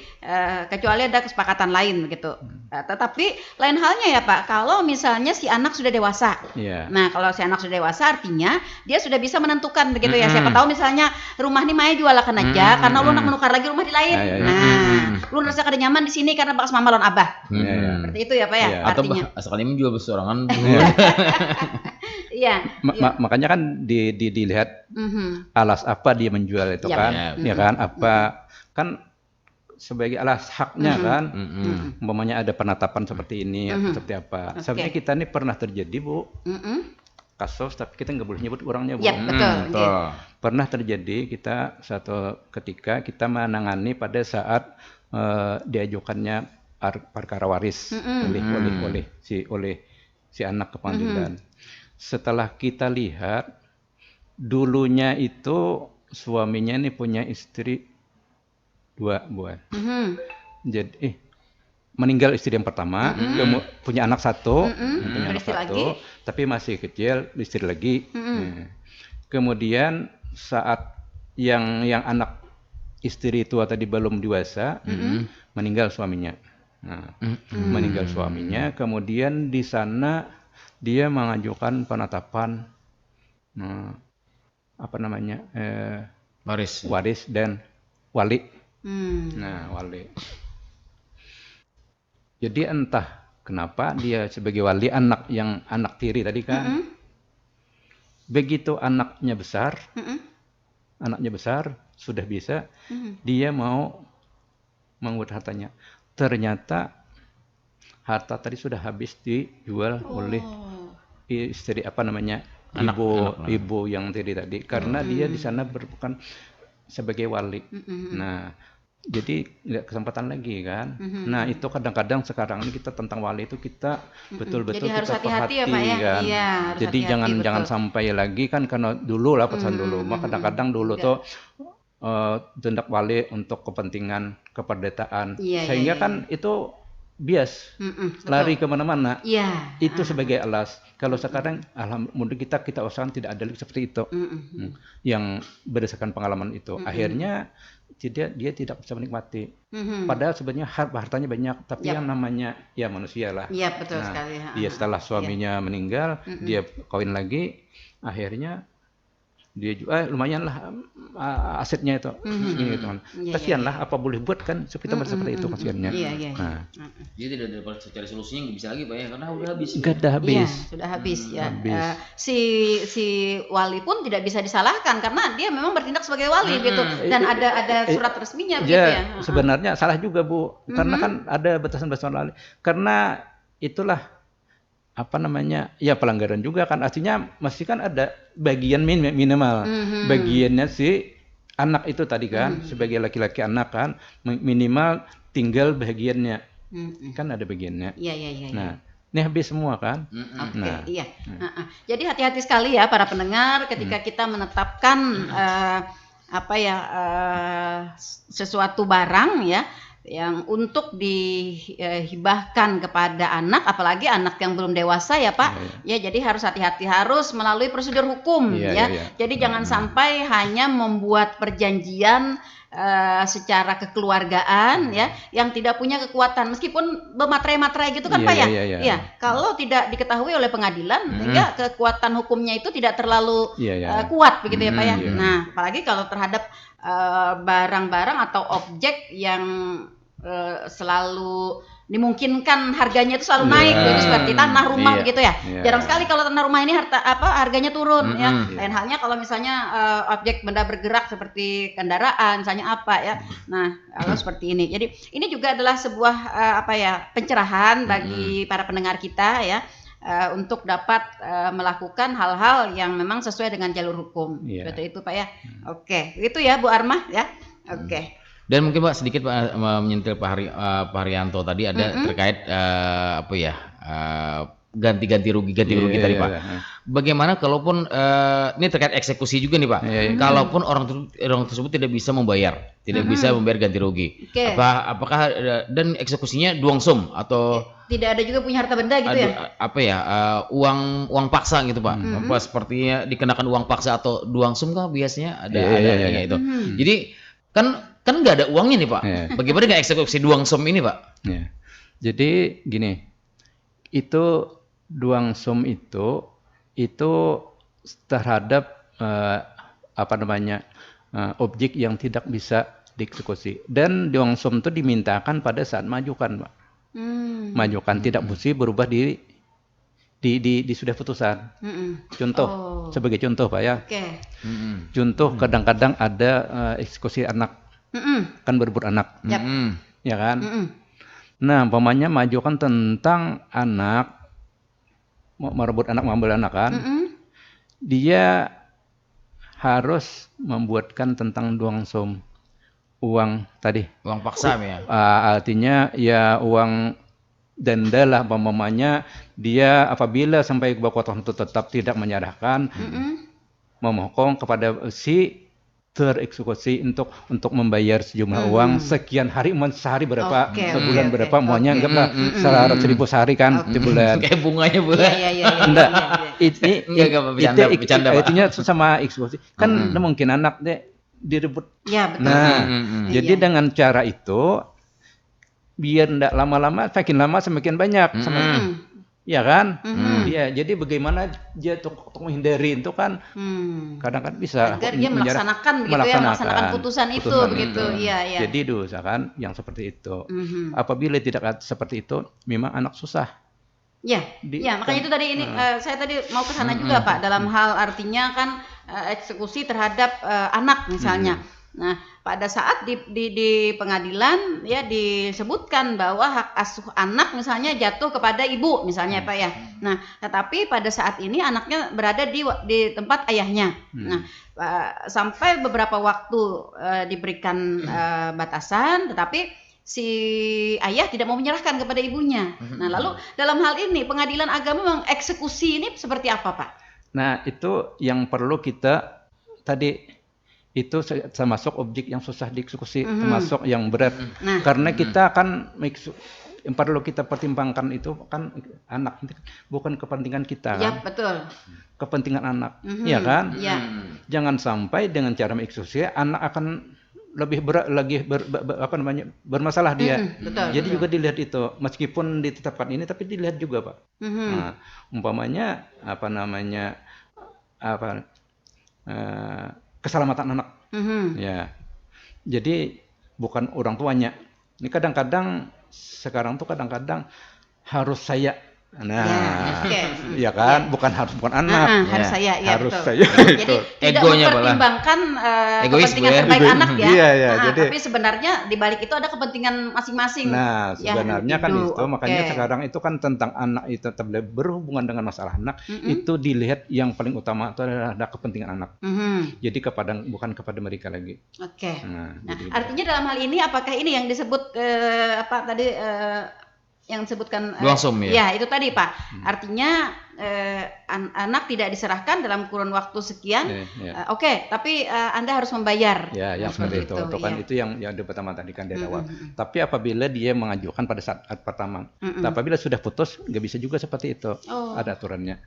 Speaker 1: kecuali ada kesepakatan lain begitu. Tetapi lain halnya ya Pak, kalau misalnya si anak sudah dewasa. Nah, kalau si anak sudah dewasa artinya dia sudah bisa menentukan begitu ya. Siapa tahu misalnya rumah ini Maya jualakan aja karena lu nak menukar lagi rumah di lain. Nah, lu ngerasa kada nyaman di sini karena bekas mama lawan abah. Seperti itu ya Pak ya.
Speaker 2: Artinya atau asalnya menjual bersorangan.
Speaker 3: Makanya kan dilihat alas apa dia menjual itu kan. Ya kan, apa kan sebagai alas haknya kan, umpamanya ada penetapan seperti ini atau seperti apa. Sebenarnya kita ini pernah terjadi Bu, kasus tapi kita nggak boleh nyebut orangnya Bu.
Speaker 1: Betul.
Speaker 3: Pernah terjadi kita satu ketika kita menangani pada saat diajukannya perkara waris oleh si anak ke pengadilan. Setelah kita lihat dulunya itu suaminya ini punya istri 2 buah. Jadi meninggal istri yang pertama, punya anak 1, punya anak 1, tapi masih kecil, istri lagi. Kemudian saat yang anak istri tua tadi belum dewasa, meninggal suaminya. Nah, meninggal suaminya, kemudian di sana dia mengajukan penetapan waris dan wali. Nah, wali. Jadi entah kenapa dia sebagai wali anak tiri tadi kan. Begitu anaknya besar sudah bisa, dia mau mengurus hartanya. Ternyata harta tadi sudah habis dijual oleh istri ibu yang tadi karena dia di sana bukan sebagai wali. Nah, jadi nggak kesempatan lagi kan. Nah, itu kadang-kadang sekarang ini kita tentang wali itu kita betul-betul kita perhati ya, Pak, ya? Kan. Jadi jangan sampai lagi kan, karena dulu lah pesan dulu. Kadang-kadang dulu tuh tindak wali untuk kepentingan keperdataan, sehingga kan itu bias lari kemana-mana. Itu sebagai alas. Kalau sekarang alhamdulillah kita usahakan tidak ada seperti itu. Yang berdasarkan pengalaman itu akhirnya dia tidak bisa menikmati. Padahal sebenarnya hartanya banyak, tapi yang namanya ya manusia lah.
Speaker 1: Iya, betul sekali.
Speaker 3: Dia setelah suaminya meninggal, dia kawin lagi, akhirnya dia juga lumayan lah asetnya itu. Kasihanlah, apa boleh buat kan seperti itu kasihannya.
Speaker 2: Dia tidak dapat cari solusinya, nggak bisa lagi Pak ya, karena udah habis.
Speaker 3: Sudah habis.
Speaker 1: Iya, sudah habis ya. Si wali pun tidak bisa disalahkan karena dia memang bertindak sebagai wali gitu, dan ada surat resminya begitu ya.
Speaker 3: Sebenarnya salah juga Bu, karena kan ada batasan-batasan wali. Karena itulah apa namanya, ya pelanggaran juga kan, artinya masih kan ada bagian minimal, bagiannya si anak itu tadi kan, sebagai laki-laki anak kan minimal tinggal bagiannya, kan ada bagiannya.
Speaker 1: Iya.
Speaker 3: Nah, ini habis semua kan.
Speaker 1: Iya. Jadi hati-hati sekali ya para pendengar ketika kita menetapkan sesuatu barang ya yang untuk dihibahkan kepada anak, apalagi anak yang belum dewasa ya Pak. Ya, jadi harus hati-hati, harus melalui prosedur hukum ya. Jadi jangan sampai hanya membuat perjanjian secara kekeluargaan ya yang tidak punya kekuatan, meskipun bermaterai-materai gitu kan Pak ya. Iya. Kalau tidak diketahui oleh pengadilan, sehingga kekuatan hukumnya itu tidak terlalu kuat begitu ya Pak ya. Nah, apalagi kalau terhadap barang-barang atau objek yang selalu dimungkinkan harganya itu selalu naik, jadi seperti tanah rumah begitu ya. Jarang sekali kalau tanah rumah ini harganya turun ya. Lain halnya kalau misalnya objek benda bergerak seperti kendaraan, misalnya apa ya. Nah, kalau seperti ini. Jadi ini juga adalah sebuah pencerahan bagi para pendengar kita ya. Untuk dapat melakukan hal-hal yang memang sesuai dengan jalur hukum. Seperti itu Pak ya. Oke, itu ya Bu Armah ya. Oke.
Speaker 2: Dan mungkin Pak sedikit Pak menyentil Pak Haryanto tadi ada terkait ganti rugi tadi Pak. Bagaimana kalaupun ini terkait eksekusi juga nih Pak. Kalaupun orang tersebut tidak bisa membayar, ganti rugi. Apakah dan eksekusinya duang sum atau
Speaker 1: tidak ada juga punya harta benda gitu ya?
Speaker 2: Uang paksa gitu Pak. Apa sepertinya dikenakan uang paksa atau duang sum kan biasanya ada itu. Jadi kan nggak ada uangnya nih Pak. Bagaimana dengan eksekusi duang sum ini Pak?
Speaker 3: Jadi gini, itu duang sum itu terhadap objek yang tidak bisa dieksekusi, dan duang sum itu dimintakan pada saat majukan Pak. Majukan tidak mesti berubah di sudah putusan. Contoh, sebagai contoh Pak ya. Contoh kadang-kadang ada eksekusi anak, kan berebut anak, ya kan. Nah, umpamanya majukan tentang anak, merebut anak, mengambil anak kan, dia harus membuatkan tentang duang sum, uang tadi.
Speaker 2: Uang paksa ya.
Speaker 3: Artinya ya uang denda lah, umpamanya dia apabila sampai kekuatan itu tetap tidak menyerahkan, memohon kepada si tereksekusi untuk membayar sejumlah uang sekian hari, sehari berapa, sebulan berapa, maunya anggaplah 100.000 sehari kan, sebulan.
Speaker 2: Kayak bunganya bulan.
Speaker 3: Enggak. Itunya sama eksekusi. Kan mungkin anak deh direbut.
Speaker 1: Ya, betul.
Speaker 3: Nah, jadi dengan cara itu biar enggak lama-lama, semakin lama semakin banyak. Ya kan? Ya, jadi bagaimana dia untuk menghindari itu kan kadang kan bisa
Speaker 1: agar dia melaksanakan putusan itu begitu. Iya.
Speaker 3: Jadi usahakan yang seperti itu. Apabila tidak seperti itu, memang anak susah.
Speaker 1: Makanya itu tadi ini saya tadi mau ke sana juga Pak, dalam hal artinya kan eksekusi terhadap anak misalnya. Nah, pada saat di pengadilan ya disebutkan bahwa hak asuh anak misalnya jatuh kepada ibu misalnya Pak ya. Nah, tetapi pada saat ini anaknya berada di tempat ayahnya. Nah, sampai beberapa waktu diberikan batasan, tetapi si ayah tidak mau menyerahkan kepada ibunya. Nah, lalu dalam hal ini pengadilan agama mengeksekusi ini seperti apa Pak?
Speaker 3: Nah, itu yang perlu kita tadi, itu termasuk objek yang susah dieksekusi, termasuk yang berat. Karena kita kan yang perlu kita pertimbangkan itu kan anak, bukan kepentingan kita kan.
Speaker 1: Ya, betul.
Speaker 3: Kepentingan anak, ya kan? Jangan sampai dengan cara mengeksekusi anak akan lebih bermasalah dia.
Speaker 1: Betul,
Speaker 3: jadi juga dilihat itu, meskipun ditetapkan ini tapi dilihat juga Pak. Nah, umpamanya keselamatan anak. Ya. Jadi bukan orang tuanya. Ini kadang-kadang sekarang tuh harus saya. Nah, ya kan, bukan anak.
Speaker 1: Harus saya, ya
Speaker 3: harus
Speaker 1: betul.
Speaker 3: saya.
Speaker 1: Jadi tidak mempertimbangkan kepentingan terbaik anak ya.
Speaker 3: Iya, jadi,
Speaker 1: tapi sebenarnya di balik itu ada kepentingan masing-masing.
Speaker 3: Nah, sebenarnya kan itu, makanya sekarang itu kan tentang anak itu berhubungan dengan masalah anak, itu dilihat yang paling utama itu adalah ada kepentingan anak. Jadi bukan kepada mereka lagi.
Speaker 1: Oke. Nah, artinya dalam hal ini apakah ini yang disebut yang disebutkan
Speaker 2: luangsum,
Speaker 1: ya itu tadi Pak, artinya anak tidak diserahkan dalam kurun waktu sekian, oke, tapi Anda harus membayar.
Speaker 3: Ya, yang seperti itu. Kan itu yang pertama tadi kan dari awal. Tapi apabila dia mengajukan pada saat pertama, apabila sudah putus, nggak bisa juga seperti itu. Ada aturannya.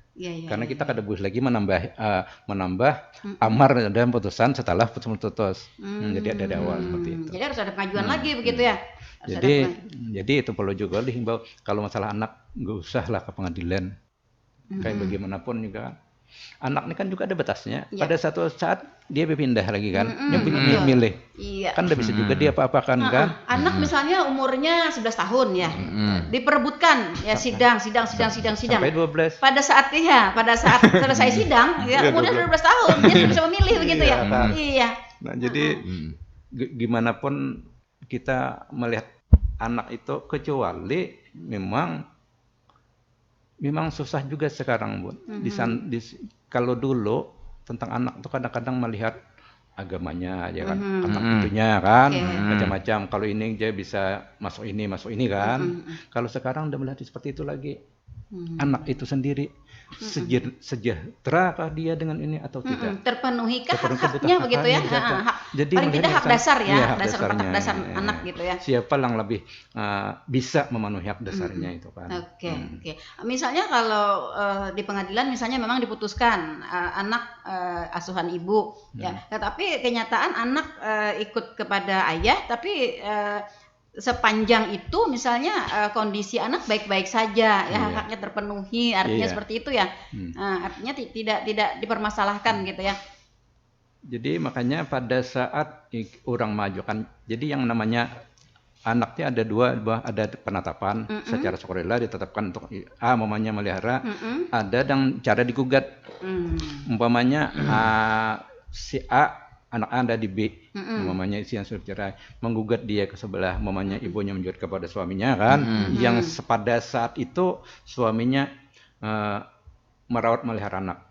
Speaker 3: Karena kita kada boleh lagi menambah amar dan putusan setelah putus. Jadi ada dari awal seperti itu.
Speaker 1: Jadi harus ada pengajuan lagi begitu ya.
Speaker 3: Jadi itu perlu juga dihimbau kalau masalah anak nggak usah lah ke pengadilan. Kayak bagaimanapun juga anak ini kan juga ada batasnya. Pada satu saat dia berpindah lagi kan, yang milih. Kan udah bisa juga dia apa-apakan kan.
Speaker 1: Anak misalnya umurnya 11 tahun ya, diperebutkan ya sidang.
Speaker 3: Sampai 12.
Speaker 1: Pada saat selesai sidang ya umurnya 12 tahun dia sudah bisa memilih begitu ya. Iya.
Speaker 3: Nah jadi gimana pun kita melihat anak itu kecuali memang susah juga sekarang Bun. Kalau dulu tentang anak itu kadang-kadang melihat agamanya ya kan, anak itunya kan macam-macam. Kalau ini dia bisa masuk ini kan. Kalau sekarang udah melihat seperti itu lagi. Anak itu sendiri sejahterakah dia dengan ini atau tidak?
Speaker 1: Terpenuhikah hak-haknya begitu ya?
Speaker 3: Jadi
Speaker 1: paling tidak hak dasar ya,
Speaker 3: dasar
Speaker 1: anak gitu ya.
Speaker 3: Siapa yang lebih bisa memenuhi hak dasarnya itu kan?
Speaker 1: Oke. Misalnya kalau di pengadilan misalnya memang diputuskan anak asuhan ibu, ya, tetapi kenyataan anak ikut kepada ayah, tapi sepanjang itu misalnya kondisi anak baik-baik saja ya, haknya terpenuhi, artinya seperti itu ya. Artinya tidak dipermasalahkan gitu ya.
Speaker 3: Jadi makanya pada saat orang majukan, jadi yang namanya anaknya ada dua, ada penetapan secara sukarela ditetapkan untuk umpamanya melihara, ada yang cara digugat. Umpamanya si A anak Anda di B, mamanya isi yang sudah cerai, menggugat dia ke sebelah, mamanya ibunya menjurat kepada suaminya kan, yang pada saat itu suaminya merawat melihara anak,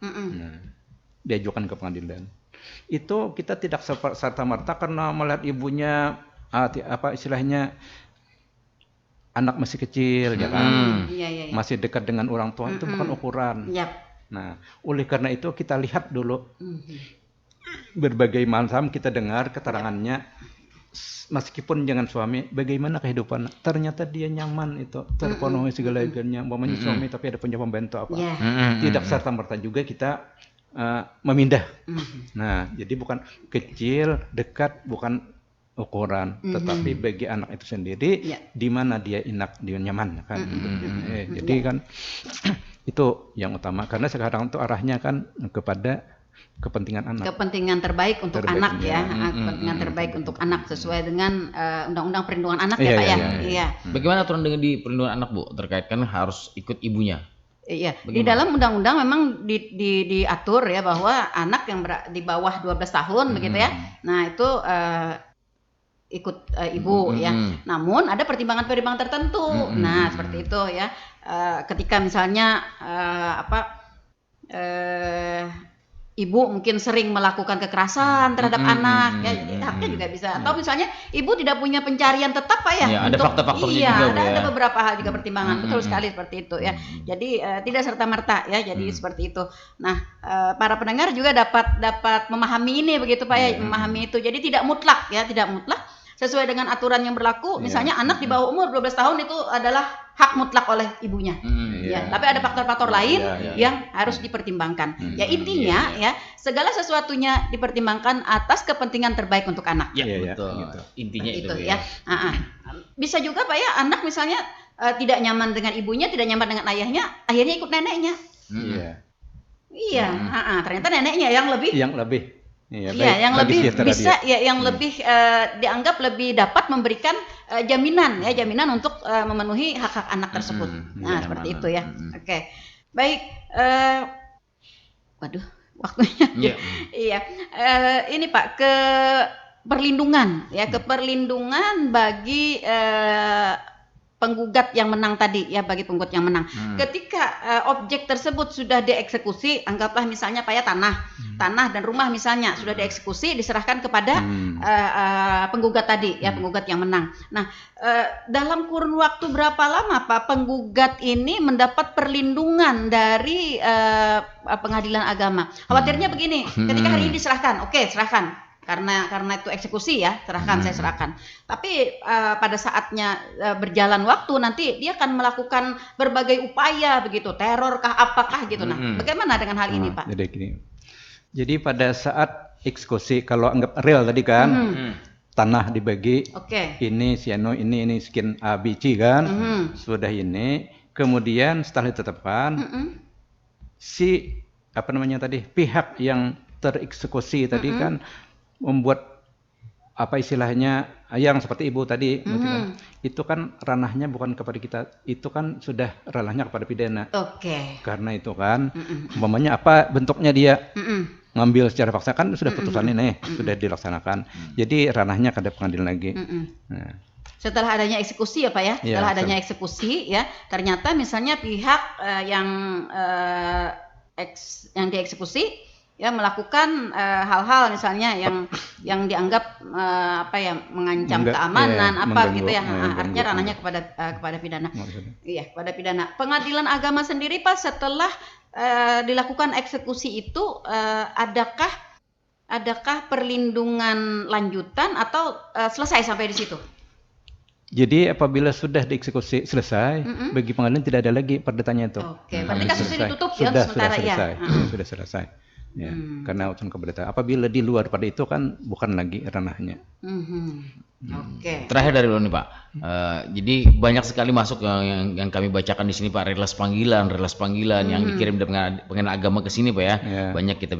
Speaker 3: diajukan ke pengadilan. Itu kita tidak serta-merta karena melihat ibunya istilahnya anak masih kecil ya kan, masih dekat dengan orang tua, itu bukan ukuran. Nah, oleh karena itu kita lihat dulu. Berbagai macam kita dengar keterangannya, meskipun jangan suami, bagaimana kehidupan, ternyata dia nyaman itu, terpenuhi segala-galanya, umpamanya suami tapi ada punya pembantu apa, tidak serta-merta juga kita memindah. Nah, jadi bukan kecil, dekat, bukan ukuran, tetapi bagi anak itu sendiri, di mana dia enak, dia nyaman kan. Jadi kan itu yang utama, karena sekarang itu arahnya kan kepada kepentingan anak. Kepentingan
Speaker 1: terbaik untuk anak ya. Kepentingan terbaik untuk anak sesuai dengan Undang-Undang Perlindungan Anak ya Pak ya. Iya.
Speaker 2: Bagaimana aturan dengan di perlindungan anak Bu? Terkait kan harus ikut ibunya.
Speaker 1: Iya. Di dalam undang-undang memang diatur ya bahwa anak yang di bawah 12 tahun begitu ya. Nah, itu ikut ibu ya. Namun ada pertimbangan-pertimbangan tertentu. Nah, seperti itu ya. Ketika misalnya ibu mungkin sering melakukan kekerasan terhadap anak, ya haknya juga bisa. Atau misalnya ibu tidak punya pencarian tetap Pak ya.
Speaker 2: Ada fakta-faktornya juga.
Speaker 1: Ada beberapa hal juga pertimbangan. Betul sekali seperti itu ya. Jadi tidak serta-merta ya. Jadi seperti itu. Nah, para pendengar juga dapat memahami ini begitu Pak ya, memahami itu. Jadi tidak mutlak ya, tidak mutlak. Sesuai dengan aturan yang berlaku, misalnya anak di bawah umur 12 tahun itu adalah hak mutlak oleh ibunya. Ya, tapi ada faktor-faktor lain yang harus dipertimbangkan. Ya intinya ya segala sesuatunya dipertimbangkan atas kepentingan terbaik untuk anak.
Speaker 2: Ya, betul. Gitu. Intinya itu ya.
Speaker 1: Bisa juga Pak ya, anak misalnya tidak nyaman dengan ibunya, tidak nyaman dengan ayahnya, akhirnya ikut neneknya. Iya, ternyata neneknya yang lebih yang lebih bisa yang lebih dianggap lebih dapat memberikan jaminan untuk memenuhi hak-hak anak tersebut. Seperti itu ya. Oke. Baik, waduh, waktunya. Iya. Ini Pak, ke perlindungan keperlindungan bagi penggugat yang menang tadi ya, bagi penggugat yang menang. Ketika objek tersebut sudah dieksekusi, anggaplah misalnya Pak ya tanah dan rumah misalnya sudah dieksekusi, diserahkan kepada penggugat tadi ya, penggugat yang menang. Nah, dalam kurun waktu berapa lama Pak penggugat ini mendapat perlindungan dari pengadilan agama? Khawatirnya begini, ketika hari ini diserahkan, oke, serahkan. Karena itu eksekusi ya, saya serahkan. Tapi pada saatnya berjalan waktu nanti dia akan melakukan berbagai upaya begitu, teror kah apakah gitu. Nah, bagaimana dengan hal ini Pak?
Speaker 3: Jadi pada saat eksekusi, kalau anggap real tadi kan, tanah dibagi, ini siano, ini sekian A, B, C kan, sudah ini, kemudian setelah ditetapkan, si pihak yang tereksekusi tadi kan membuat istilahnya yang seperti ibu tadi, itu kan ranahnya bukan kepada kita, itu kan sudah ranahnya kepada pidana. Karena itu kan, umpamanya apa bentuknya dia ngambil secara paksa kan sudah putusan ini sudah dilaksanakan, jadi ranahnya ke pengadilan lagi.
Speaker 1: Setelah adanya eksekusi ya Pak ya, setelah adanya eksekusi ya, ternyata misalnya pihak yang dieksekusi ya melakukan hal-hal misalnya yang dianggap mengancam keamanan gitu ya, artinya ranahnya kepada pidana. Iya, kepada pidana. Pengadilan agama sendiri Pak setelah dilakukan eksekusi itu adakah perlindungan lanjutan atau selesai sampai di situ?
Speaker 3: Jadi apabila sudah dieksekusi selesai, bagi pengadilan tidak ada lagi perdetannya itu.
Speaker 1: Berarti kasusnya ditutup ya sementara ya.
Speaker 3: Sudah selesai. Ya, karena urusan keberatan. Apabila di luar pada itu kan bukan lagi ranahnya.
Speaker 2: Terakhir dari lo nih Pak. Jadi banyak sekali masuk yang kami bacakan di sini Pak, relas panggilan yang dikirim dengan pengadilan agama ke sini Pak ya. Banyak kita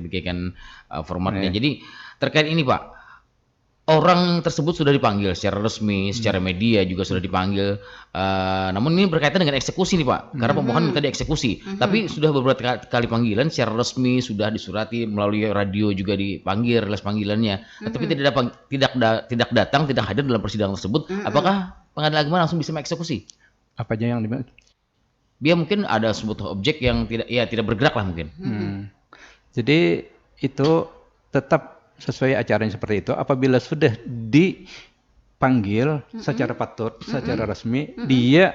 Speaker 2: bikinkan formatnya. Jadi terkait ini Pak, orang tersebut sudah dipanggil secara resmi, secara media juga sudah dipanggil. Namun ini berkaitan dengan eksekusi nih Pak, karena pemohon minta dieksekusi. Tapi sudah beberapa kali panggilan secara resmi, sudah disurati melalui radio juga dipanggil relas panggilannya. Tapi tidak datang, tidak hadir dalam persidangan tersebut. Apakah pengadilan agama langsung bisa mengeksekusi?
Speaker 3: Apa aja yang dimaksud?
Speaker 2: Dia mungkin ada sebuah objek yang tidak bergerak lah mungkin.
Speaker 3: Jadi itu tetap sesuai acaranya seperti itu. Apabila sudah dipanggil secara patut, secara resmi, dia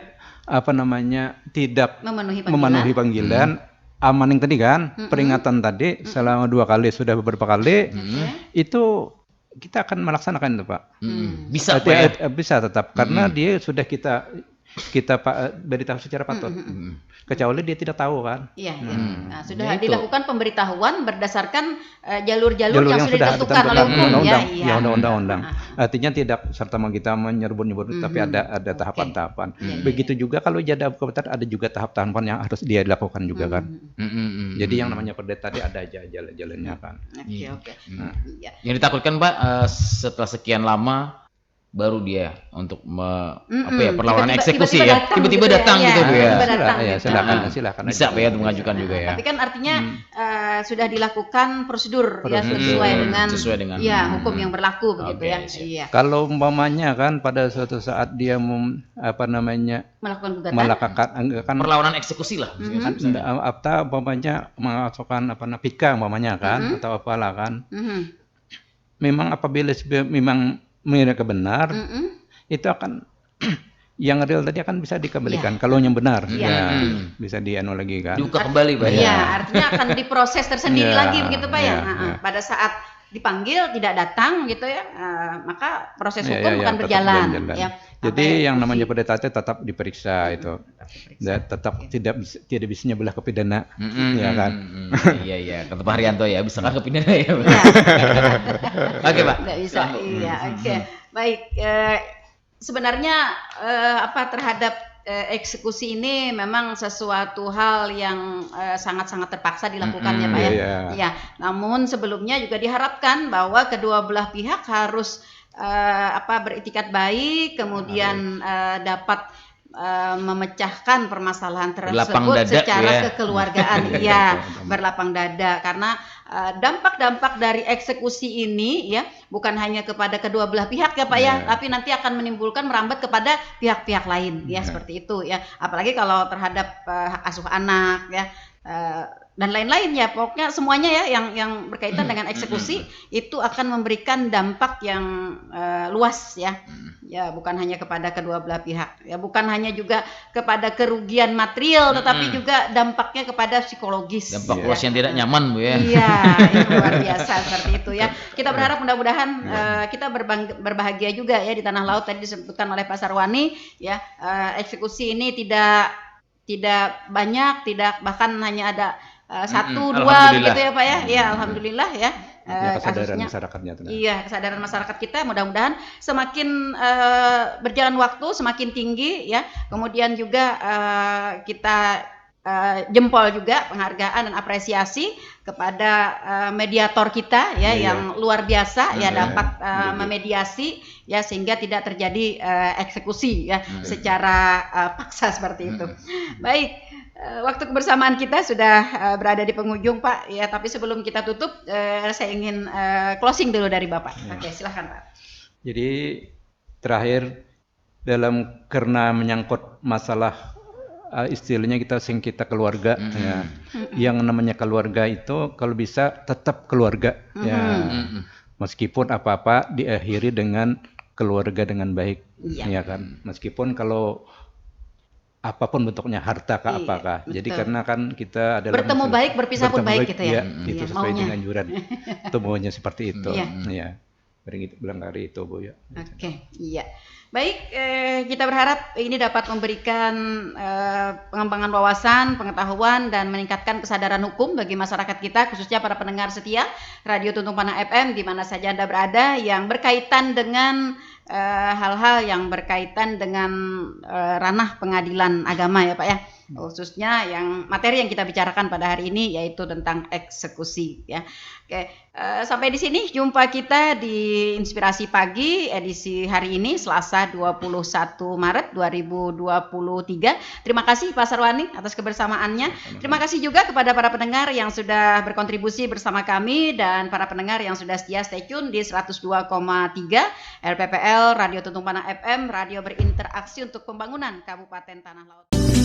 Speaker 3: tidak memenuhi panggilan, aman yang tadi kan, peringatan tadi selama 2 kali sudah beberapa kali, itu kita akan melaksanakan itu Pak.
Speaker 2: Bisa Pak ya?
Speaker 3: Bisa tetap, karena dia sudah kita beritahu secara patut. Kecuali dia tidak tahu kan.
Speaker 1: Nah, sudah dilakukan pemberitahuan berdasarkan jalur-jalur yang sudah ditentukan oleh hukum
Speaker 3: ya, undang-undang. Artinya tidak serta kita menyerbu-nyerbu, tapi ada tahapan-tahapan. Begitu juga kalau jadi kebetulan ada juga tahap-tahapan yang harus dia lakukan juga kan. Jadi yang namanya perdata tadi ada aja jalan-jalannya kan.
Speaker 2: Yang ditakutkan Pak, setelah sekian lama baru dia untuk perlawanan eksekusi tiba-tiba datang gitu Bu ya.
Speaker 3: Silakan
Speaker 2: bisa Pak ya untuk mengajukan juga ya.
Speaker 1: Tapi kan artinya sudah dilakukan prosedur ya sesuai dengan hukum yang berlaku begitu ya. Iya.
Speaker 3: Kalau umpamanya kan pada suatu saat dia
Speaker 1: melakukan
Speaker 3: gugatan
Speaker 2: perlawanan eksekusi lah.
Speaker 3: Atau umpamanya mengajukan pika umpamanya kan atau apalah kan. Memang apabila memang mereka benar, itu akan yang real tadi akan bisa dikembalikan. Kalau yang benar, bisa dianu lagi kan.
Speaker 2: Dibuka kembali Pak.
Speaker 1: Artinya akan diproses tersendiri lagi begitu Pak ya. Pada saat dipanggil tidak datang gitu ya, maka proses hukum akan berjalan. Ya.
Speaker 3: Jadi yang namanya perdata tetap diperiksa itu, dan tetap tidak bisa belah ke pidana, ya kan?
Speaker 2: Iya, kata Pak Haryanto ya, bisa ke pidana ya. Oke Pak.
Speaker 1: Tidak bisa, iya, oke. Baik, sebenarnya terhadap eksekusi ini memang sesuatu hal yang sangat-sangat terpaksa dilakukan ya Pak ya. Ya, namun sebelumnya juga diharapkan bahwa kedua belah pihak harus beritikat baik, kemudian dapat memecahkan permasalahan tersebut secara kekeluargaan, berlapang dada, karena dampak-dampak dari eksekusi ini ya bukan hanya kepada kedua belah pihak ya Pak ya, tapi nanti akan menimbulkan merambat kepada pihak-pihak lain ya, seperti itu ya, apalagi kalau terhadap hak asuh anak ya, dan lain-lain ya, pokoknya semuanya ya yang berkaitan dengan eksekusi itu akan memberikan dampak yang luas ya. Ya, bukan hanya kepada kedua belah pihak. Ya, bukan hanya juga kepada kerugian material, tetapi juga dampaknya kepada psikologis.
Speaker 2: Dampak luas yang tidak nyaman, Bu ya.
Speaker 1: Iya, itu luar biasa seperti itu ya. Kita berharap mudah-mudahan kita berbahagia juga ya di tanah laut, tadi disebutkan oleh Pak Sarwani ya, eksekusi ini tidak banyak, tidak bahkan hanya ada 1, 2 gitu ya Pak ya. Ya, alhamdulillah ya.
Speaker 3: Kesadaran masyarakatnya.
Speaker 1: Iya, kesadaran masyarakat kita mudah-mudahan semakin berjalan waktu semakin tinggi ya. Kemudian juga kita jempol juga penghargaan dan apresiasi kepada mediator kita ya yang luar biasa ya, dapat memediasi ya sehingga tidak terjadi eksekusi ya secara paksa seperti itu. Baik. Waktu kebersamaan kita sudah berada di penghujung Pak ya, tapi sebelum kita tutup saya ingin closing dulu dari Bapak. Oke, silahkan Pak.
Speaker 3: Jadi terakhir karena menyangkut masalah istilahnya kita sengketa keluarga ya. Yang namanya keluarga itu kalau bisa tetap keluarga ya. Meskipun apa-apa diakhiri dengan keluarga dengan baik ya kan. Meskipun kalau apapun bentuknya, harta kah apakah. Jadi karena kan kita adalah
Speaker 1: bertemu baik, berpisah pun baik gitu ya.
Speaker 3: Itu sesuai dengan anjuran. Itu maunya seperti itu. Ya. Barangkali itu Bu ya.
Speaker 1: Oke, iya. Baik, kita berharap ini dapat memberikan pengembangan wawasan, pengetahuan, dan meningkatkan kesadaran hukum bagi masyarakat kita, khususnya para pendengar setia Radio Tuntung Panah FM di mana saja Anda berada, yang berkaitan dengan hal-hal yang berkaitan dengan ranah pengadilan agama ya Pak ya, khususnya yang materi yang kita bicarakan pada hari ini yaitu tentang eksekusi ya. Oke, sampai di sini jumpa kita di Inspirasi Pagi edisi hari ini Selasa 21 Maret 2023. Terima kasih Pak Sarwani atas kebersamaannya. Terima kasih juga kepada para pendengar yang sudah berkontribusi bersama kami dan para pendengar yang sudah setia stay tune di 102,3 RPPL Radio Tuntung Panah FM, radio berinteraksi untuk pembangunan Kabupaten Tanah Laut.